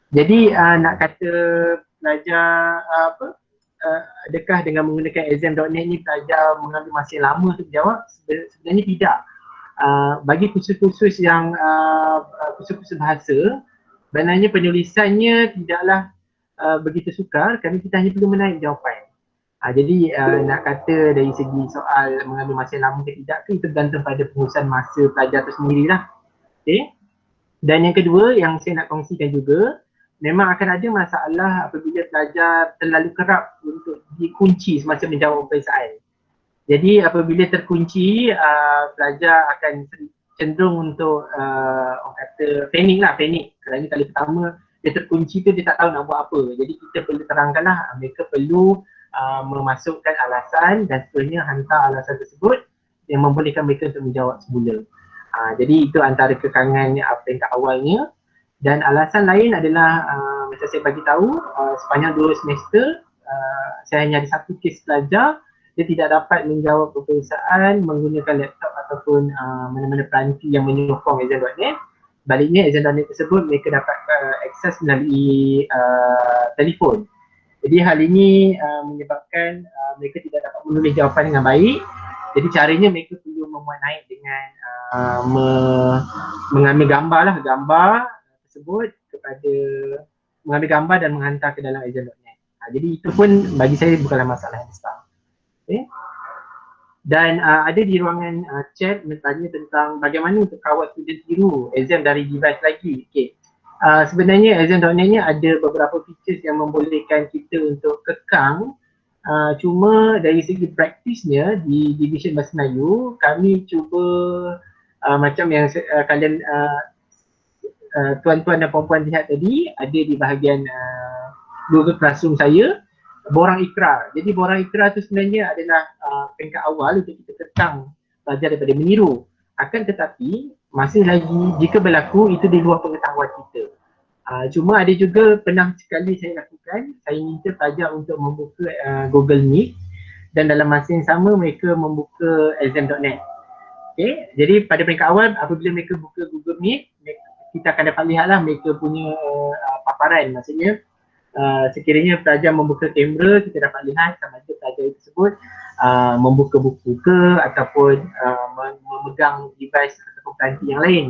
Jadi nak kata pelajar adakah dengan menggunakan exam.net ni pelajar mengambil masa yang lama untuk menjawab? Sebenarnya tidak. Bagi kursus-kursus yang kursus-kursus bahasa, sebenarnya penulisannya tidaklah begitu sukar kerana kita hanya perlu menaik jawapan. Jadi nak kata dari segi soal mengambil masa yang lama ke tidak ke, itu bergantung pada pengurusan masa pelajar itu sendirilah. Okay. Dan yang kedua yang saya nak kongsikan juga, memang akan ada masalah apabila pelajar terlalu kerap untuk dikunci semasa menjawab peperiksaan. Jadi apabila terkunci, pelajar akan cenderung untuk orang kata panik. Kerana kali pertama dia terkunci tu dia tak tahu nak buat apa. Jadi kita perlu terangkanlah, mereka perlu memasukkan alasan dan seterusnya hantar alasan tersebut yang membolehkan mereka untuk menjawab semula. Jadi itu antara kekangan peringkat awalnya. Dan alasan lain adalah macam saya bagi tahu, sepanjang 2 semester saya hanya ada 1 kes pelajar dia tidak dapat menjawab peperiksaan menggunakan laptop ataupun mana-mana peranti yang menyokong exam.net. Baliknya exam.net tersebut mereka dapat akses melalui telefon. Jadi hal ini menyebabkan mereka tidak dapat menulis jawapan dengan baik. Jadi caranya mereka perlu memuat naik dengan mengambil gambar tersebut kepada mengambil gambar dan menghantar ke dalam exam.net. Jadi itu pun bagi saya bukanlah masalah yang besar. Okay. Dan ada di ruangan chat bertanya tentang bagaimana untuk kawal student tiru exam dari device lagi. Okay. Sebenarnya exam.net ni ada beberapa features yang membolehkan kita untuk kekang. Cuma dari segi praktisnya di Division Bahasa Melayu kami cuba macam yang kalian tuan-tuan dan puan-puan lihat tadi ada di bahagian Google Classroom saya, borang ikrar. Jadi borang ikrar tu sebenarnya adalah peringkat awal untuk kita kekang pelajar daripada meniru. Akan tetapi masih lagi jika berlaku itu di luar pengetahuan kita. Cuma ada juga pernah sekali saya lakukan, saya minta pelajar untuk membuka Google Meet dan dalam masa yang sama mereka membuka exam.net. Okay. Jadi pada peringkat awal apabila mereka buka Google Meet, kita akan dapat lihatlah mereka punya paparan. Maksudnya sekiranya pelajar membuka kamera, kita dapat lihat sama ada pelajar tersebut membuka buku ke ataupun memegang device ataupun peranti yang lain.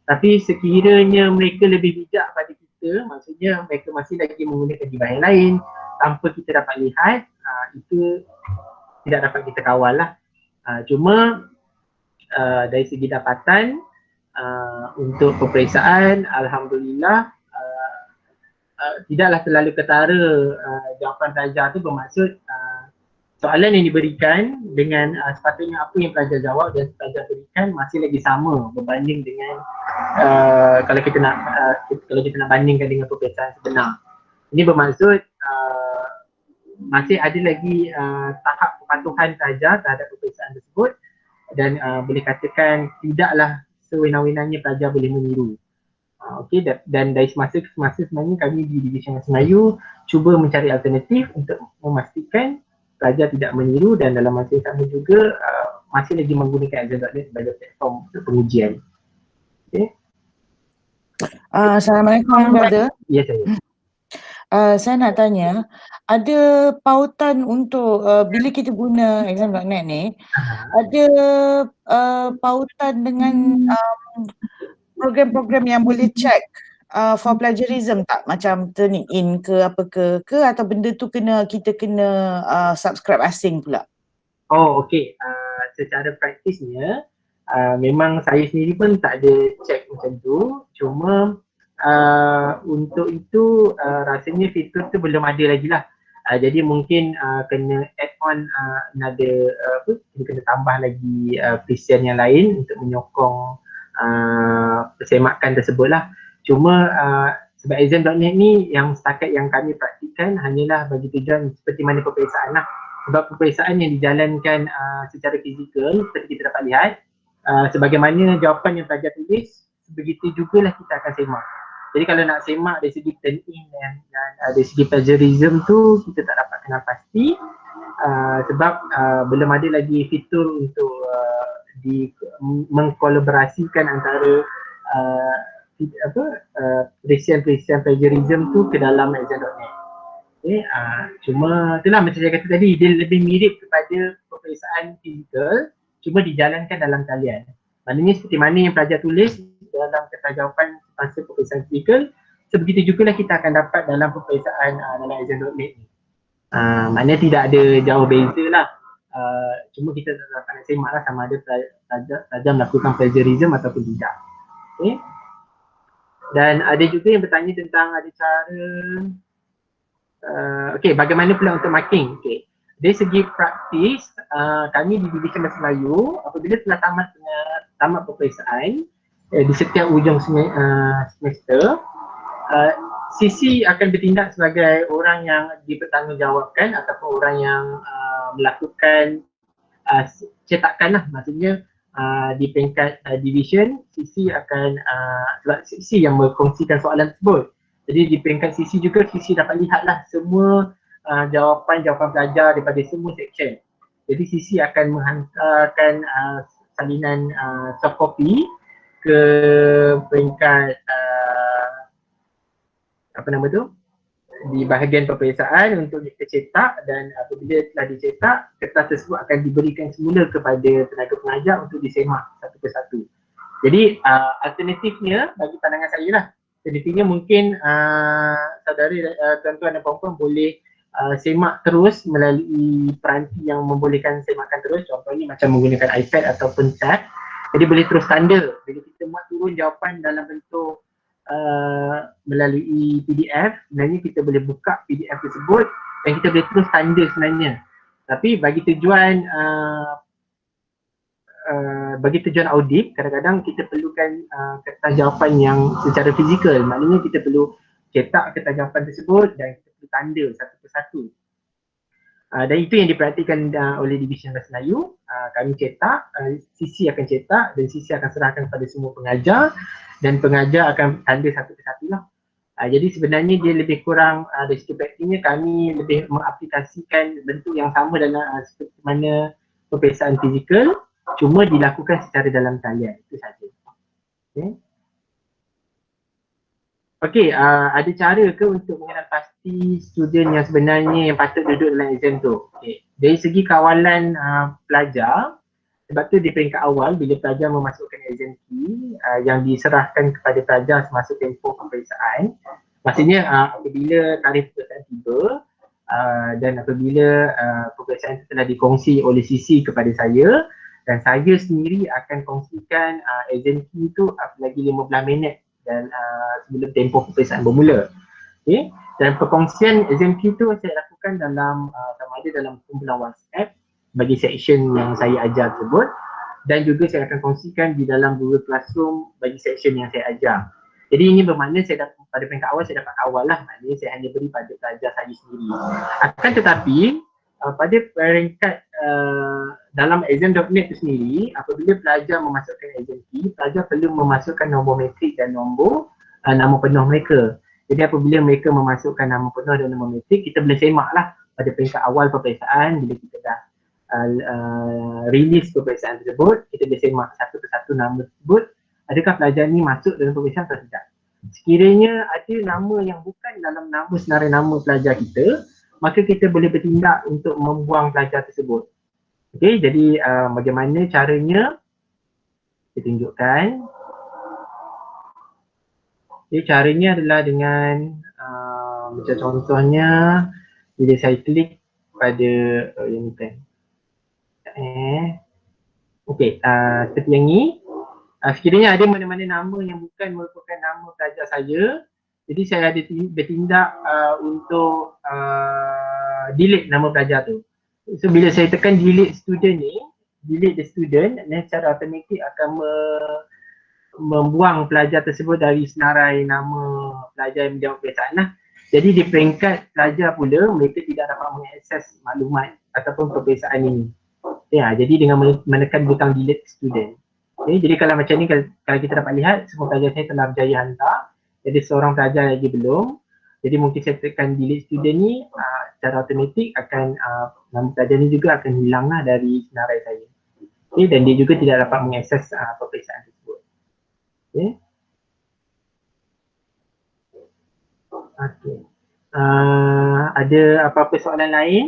Tapi sekiranya mereka lebih bijak pada kita, maksudnya mereka masih lagi menggunakan device yang lain tanpa kita dapat lihat, itu tidak dapat kita kawal lah. Cuma dari segi dapatan untuk peperiksaan, alhamdulillah tidaklah terlalu ketara jawapan pelajar tu, bermaksud soalan yang diberikan dengan sepatutnya apa yang pelajar jawab dan pelajar berikan masih lagi sama berbanding dengan kalau kita nak bandingkan dengan peperiksaan sebenar. Ini bermaksud masih ada lagi tahap kepatuhan pelajar terhadap peperiksaan tersebut dan boleh katakan tidaklah sewenang-wenangnya pelajar boleh meniru. Okey, dan dari semasa ke semasa sebenarnya kami di Division Bahasa Melayu cuba mencari alternatif untuk memastikan pelajar tidak meniru dan dalam masa yang sama juga masih lagi menggunakan exam.net sebagai platform untuk pengujian. Okey. Assalamualaikum brother. Ya saya. Saya nak tanya, ada pautan untuk bila kita guna exam.net ni, ada pautan dengan program-program yang boleh check for plagiarism tak? Macam turning in ke apa ke atau benda tu kita kena subscribe asing pula? Oh okey, secara praktisnya memang saya sendiri pun tak ada check macam tu. Cuma untuk itu rasanya fitur tu belum ada lagi lah. Jadi mungkin kena add on another kena tambah lagi pilihan yang lain untuk menyokong persemakan tersebut lah. Cuma sebab exam.net ni yang setakat yang kami praktikan hanyalah bagi tujuan seperti mana peperiksaan lah. Sebab peperiksaan yang dijalankan secara fizikal seperti kita dapat lihat, sebagaimana jawapan yang pelajar tulis, begitu jugalah kita akan semak. Jadi kalau nak semak dari segi turn-in dan dari segi plagiarism tu kita tak dapat kenal pasti sebab belum ada lagi fitur untuk mengkolaborasikan antara perisian plagiarism tu ke dalam exam.net. Okay, cuma itulah macam saya kata tadi, dia lebih mirip kepada peperiksaan fizikal cuma dijalankan dalam talian. Maknanya seperti mana yang pelajar tulis dalam kertas jawapan semasa peperiksaan fizikal, sebegitu jugalah kita akan dapat dalam peperiksaan dalam exam.net ni. Maknanya tidak ada jauh beza lah. Cuma kita tak dapat nak semak lah sama ada pelajar melakukan plagiarism ataupun tidak. Okay. Dan ada juga yang bertanya tentang ada cara bagaimana pula untuk marking. Dari segi praktis, kami di Division Bahasa Melayu apabila telah tamat peperiksaan di setiap ujung semester, sisi akan bertindak sebagai orang yang dipertanggungjawabkan ataupun orang yang melakukan cetakan lah, maksudnya di peringkat division, sisi akan sisi yang berkongsikan soalan tersebut. Jadi di peringkat sisi juga sisi dapat lihatlah semua jawapan pelajar daripada semua section. Jadi sisi akan menghantarkan salinan soft copy ke peringkat di bahagian peperiksaan untuk dicetak, dan apabila telah dicetak, kertas tersebut akan diberikan semula kepada tenaga pengajar untuk disemak satu persatu. Jadi alternatifnya bagi pandangan saya lah, alternatifnya mungkin saudara tuan-tuan dan puan-puan boleh semak terus melalui peranti yang membolehkan semakan terus, contohnya macam menggunakan iPad ataupun tab. Jadi boleh terus tanda bila kita muat turun jawapan dalam bentuk melalui PDF, sebenarnya kita boleh buka PDF tersebut dan kita boleh terus tanda sebenarnya. Tapi bagi tujuan audit, kadang-kadang kita perlukan kertas jawapan yang secara fizikal, maknanya kita perlu cetak kertas jawapan tersebut dan kita perlu tanda satu persatu. Dan itu yang diperhatikan oleh Division Bahasa Melayu. Kami cetak, sisi akan cetak dan sisi akan serahkan kepada semua pengajar, dan pengajar akan tanda satu persatu lah. Jadi sebenarnya dia lebih kurang dari segi praktiknya kami lebih mengaplikasikan bentuk yang sama dalam seperti mana peperiksaan fizikal, cuma dilakukan secara dalam talian, itu saja. Okey, ada cara ke untuk mengenal pasti student yang sebenarnya yang patut duduk dalam exam tu? Dari segi kawalan pelajar, sebab tu di peringkat awal bila pelajar memasukkan exam key yang diserahkan kepada pelajar semasa tempoh peperiksaan, maksudnya apabila tarikh peperiksaan tiba dan apabila peperiksaan itu telah dikongsi oleh sisi kepada saya, dan saya sendiri akan kongsikan exam key tu lagi 15 minit dan sebelum tempoh peperiksaan bermula. Dan perkongsian exam key tu saya lakukan dalam sama ada dalam kumpulan WhatsApp bagi section yang saya ajar tersebut, dan juga saya akan kongsikan di dalam Google Classroom bagi section yang saya ajar. Jadi ini bermakna saya dapat, pada peringkat awal saya dapat awal lah, maknanya saya hanya beri pada pelajar saya sendiri. Akan tetapi pada peringkat dalam exam.net itu sendiri, apabila pelajar memasukkan exam key, pelajar perlu memasukkan nombor metrik dan nombor nama penuh mereka. Jadi apabila mereka memasukkan nama penuh dan nombor metrik, kita boleh semak lah pada peringkat awal peperiksaan. Bila kita dah rilis peperiksaan tersebut, kita boleh semak satu persatu nama tersebut, adakah pelajar ni masuk dalam peperiksaan atau tidak. Sekiranya ada nama yang bukan dalam nama senarai nama pelajar kita, maka kita boleh bertindak untuk membuang pelajar tersebut. Okey, jadi bagaimana caranya? Saya tunjukkan. Jadi caranya adalah dengan macam contohnya bila saya klik pada yang ni kan. Okey, seperti yang ni. Sekiranya ada mana-mana nama yang bukan merupakan nama pelajar saya, jadi saya ada bertindak untuk delete nama pelajar tu. So bila saya tekan delete student ni, delete the student, dan secara automatik akan membuang pelajar tersebut dari senarai nama pelajar yang menjawab peperiksaan lah. Jadi di peringkat pelajar pula, mereka tidak dapat mengakses maklumat ataupun peperiksaan ini. Jadi dengan menekan butang delete student. Jadi kalau macam ni, kalau kita dapat lihat, semua pelajar saya telah berjaya hantar jadi seorang pelajar lagi belum. Jadi mungkin saya tekan delete student ni secara automatik akan nama pelajar ni juga akan hilang lah dari senarai saya. Okay, dan dia juga tidak dapat mengakses peperiksaan tersebut. Okay. Okay. Ada apa-apa soalan lain?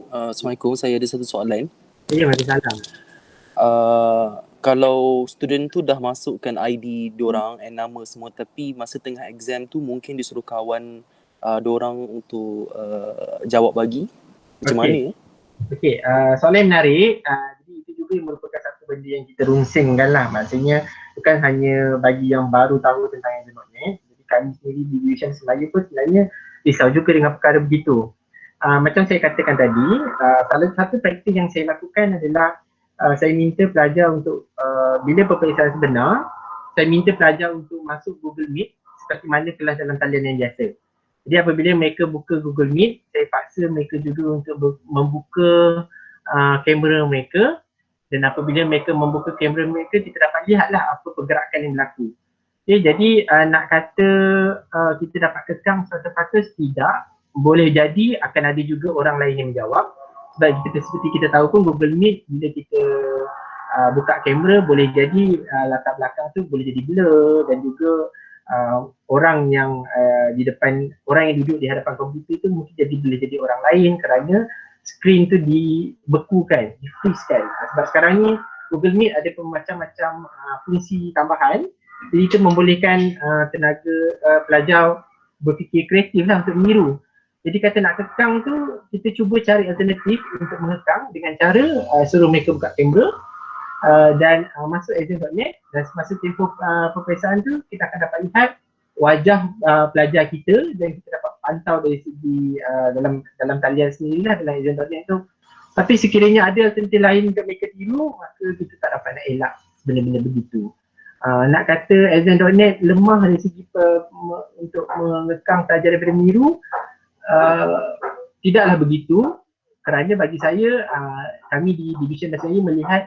Assalamualaikum, saya ada satu soalan. Ya, waalaikumsalam. Kalau student tu dah masukkan ID diorang and nama semua, tapi masa tengah exam tu mungkin disuruh kawan diorang untuk jawab bagi, macam mana? Okey, soalan yang menarik. Jadi itu juga merupakan satu benda yang kita runsingkan lah. Maksudnya bukan hanya bagi yang baru tahu tentang Exam.net. Jadi kami sendiri di Division Semaya pun sebenarnya risau juga dengan perkara begitu. Macam saya katakan tadi, salah satu praktik yang saya lakukan adalah saya minta pelajar untuk bila peperiksaan sebenar, saya minta pelajar untuk masuk Google Meet seperti mana kelas dalam talian yang biasa. Jadi apabila mereka buka Google Meet, saya paksa mereka juga untuk membuka kamera mereka, dan apabila mereka membuka kamera mereka, kita dapat lihatlah apa pergerakan yang berlaku. Okay, jadi nak kata kita dapat kekang 100% tidak. Boleh jadi akan ada juga orang lain yang menjawab, sebab seperti kita tahu pun Google Meet bila kita buka kamera boleh jadi latar belakang tu boleh jadi blur, dan juga orang yang di depan, orang yang duduk di hadapan komputer tu mungkin boleh jadi orang lain kerana skrin tu dibekukan, di-freeze-kan. Sebab sekarang ni Google Meet ada macam-macam fungsi tambahan, jadi itu membolehkan tenaga pelajar berfikir kreatif lah untuk meniru. Jadi kata nak kekang tu, kita cuba cari alternatif untuk mengekang dengan cara suruh mereka buka kamera dan masuk Exam.net, dan semasa tempoh peperiksaan tu kita akan dapat lihat wajah pelajar kita, dan kita dapat pantau dari segi dalam talian sendiri lah dalam Exam.net tu. Tapi sekiranya ada alternatif lain untuk mereka tiru, maka kita tak dapat nak elak benda-benda begitu. Nak kata Exam.net lemah dari segi untuk mengekang pelajar daripada meniru, tidaklah begitu, kerana bagi saya kami di Division Bahasa Melayu melihat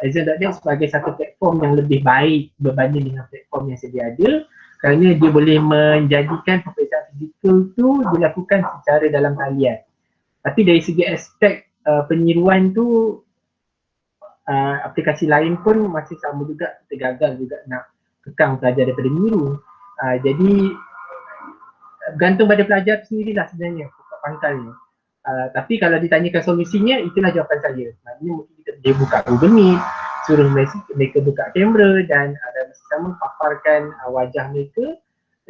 Exam.net sebagai satu platform yang lebih baik berbanding dengan platform yang sedia ada, kerana dia boleh menjadikan peperiksaan fizikal tu dilakukan secara dalam talian. Tapi dari segi aspek peniruan tu, aplikasi lain pun masih sama juga, kita gagal juga nak kekang pelajar daripada meniru. Jadi bergantung pada pelajar sendirilah sebenarnya pokok pangkalnya. Tapi kalau ditanyakan solusinya, itulah jawapan saya. Maknanya mungkin kita boleh buka Google Meet, suruh mereka buka kamera, dan sama paparkan wajah mereka,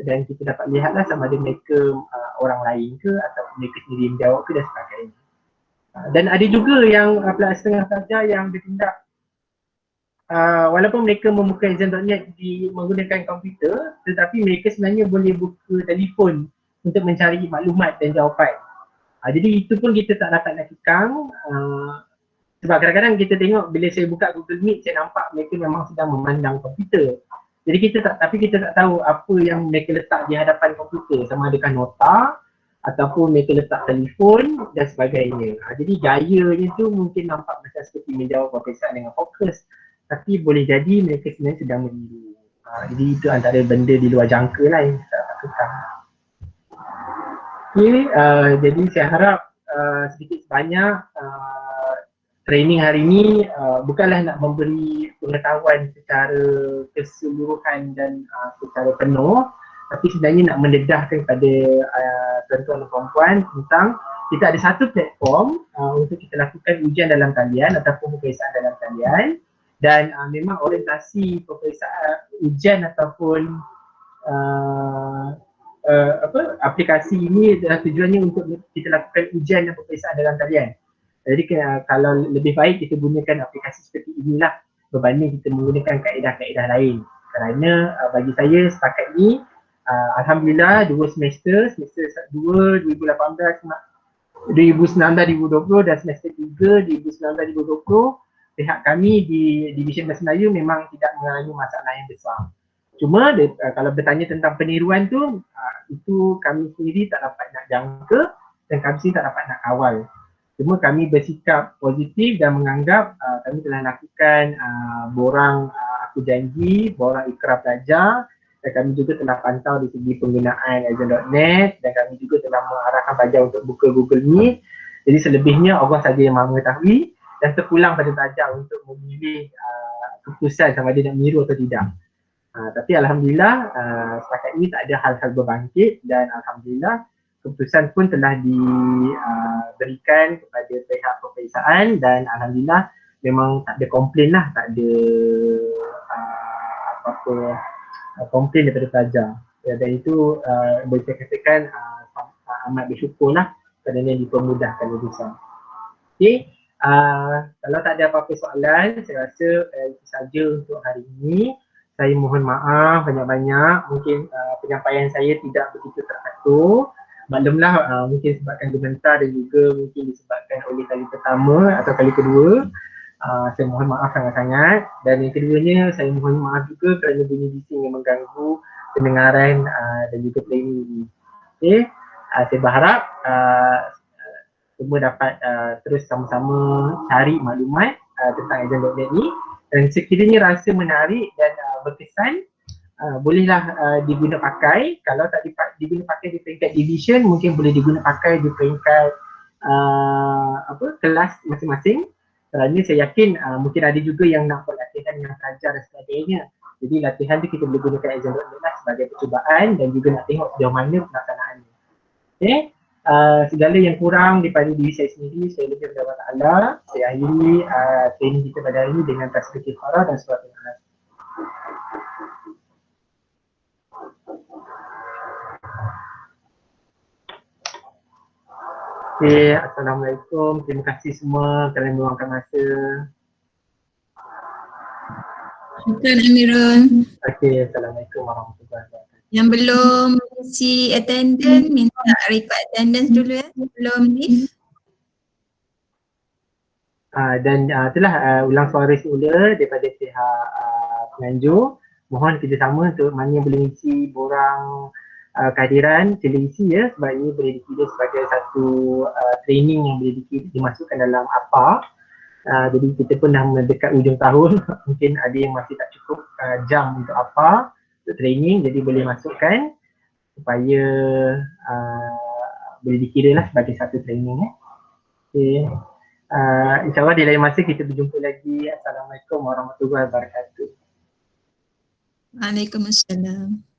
dan kita dapat lihatlah sama ada mereka orang lain ke atau mereka sendiri menjawab ke dan sebagainya. Dan ada juga yang setengah pelajar yang bertindak walaupun mereka membuka Exam.net menggunakan komputer, tetapi mereka sebenarnya boleh buka telefon untuk mencari maklumat dan jawapan. Jadi itu pun kita tak dapat nak kekang, sebab kadang-kadang kita tengok bila saya buka Google Meet, saya nampak mereka memang sedang memandang komputer. Jadi kita tak tahu apa yang mereka letak di hadapan komputer, sama adakah nota ataupun mereka letak telefon dan sebagainya. Jadi gayanya tu mungkin nampak macam seperti menjawab peperiksaan dengan fokus, tapi boleh jadi mereka sebenarnya sedang meniru. Jadi itu antara benda di luar jangka lah yang kita dapat kekang. Okay, jadi saya harap sedikit sebanyak training hari ini bukanlah nak memberi pengetahuan secara keseluruhan dan secara penuh, tapi sebenarnya nak mendedahkan kepada tuan-tuan dan puan-puan tentang kita ada satu platform untuk kita lakukan ujian dalam talian ataupun peperiksaan dalam talian, dan memang orientasi peperiksaan ujian ataupun aplikasi ini adalah tujuannya untuk kita lakukan ujian dan peperiksaan dalam talian. Jadi kalau lebih baik kita gunakan aplikasi seperti inilah berbanding kita menggunakan kaedah-kaedah lain. Kerana bagi saya setakat ni alhamdulillah 2 semester 2 2018, 2019-2020 dan semester 3 2019-2020, pihak kami di Division Bahasa Melayu memang tidak mengalami masalah yang besar. Cuma kalau bertanya tentang peniruan tu, itu kami sendiri tak dapat nak jangka dan kami sendiri tak dapat nak kawal. Cuma kami bersikap positif dan menganggap kami telah lakukan borang aku janji borang ikrar belajar, dan kami juga telah pantau di segi penggunaan Azure.net, dan kami juga telah mengarahkan pelajar untuk buka Google Meet. Jadi selebihnya Allah saja yang maha mengetahui, dan terpulang pada pelajar untuk memilih keputusan sama dia nak meniru atau tidak. Tapi Alhamdulillah setakat ini tak ada hal-hal berbangkit, dan Alhamdulillah keputusan pun telah diberikan kepada pihak peperiksaan, dan Alhamdulillah memang tak ada komplain lah, tak ada apa-apa komplain daripada pelajar. Dan itu boleh saya katakan amat bersyukur lah kerana dipermudahkan urusan. Okay, kalau tak ada apa-apa soalan, saya rasa itu saja untuk hari ini. Saya mohon maaf banyak-banyak, mungkin penyampaian saya tidak begitu teratur. Maklumlah mungkin sebabkan gementar dan juga mungkin disebabkan oleh kali pertama atau kali kedua. Saya mohon maaf sangat-sangat, dan yang keduanya saya mohon maaf juga kerana bunyi bising yang mengganggu pendengaran dan juga training ini. Okay, saya berharap semua dapat terus sama-sama cari maklumat tentang Azure.net ni, dan sekiranya rasa menarik dan berkesan, bolehlah diguna pakai. Kalau tak diguna pakai di peringkat division, mungkin boleh diguna pakai di peringkat kelas masing-masing. Kerana saya yakin mungkin ada juga yang nak buat latihan yang pelajar dan sebagainya. Jadi latihan tu kita boleh gunakan Azure.net lah sebagai percubaan, dan juga nak tengok sejauh mana pelaksanaannya. Okay, segala yang kurang daripada diri saya sendiri, saya lebih kepada Allah Ta'ala. Saya akhiri training kita pada hari ini dengan tasbih kifarah dan surat al-Ikhlas. Okay, Assalamualaikum. Terima kasih semua kerana meluangkan masa. Syukran Amirul. Okay, Assalamualaikum warahmatullahi wabarakatuh. Yang belum isi attendance, minta record attendance dulu ya, sebelum leave. Dan itulah ulang suara semula daripada pihak penganjur. Mohon kerjasama untuk mana yang boleh isi borang kehadiran, sila isi ya, sebab ini boleh dikira sebagai satu training yang boleh dimasukkan dalam APA. Jadi kita pun dah mendekat ujung tahun, mungkin ada yang masih tak cukup jam untuk APA, untuk training, jadi boleh masukkan supaya boleh dikira lah sebagai satu training. Okay. InsyaAllah di lain masa kita berjumpa lagi. Assalamualaikum warahmatullahi wabarakatuh. Waalaikumsalam.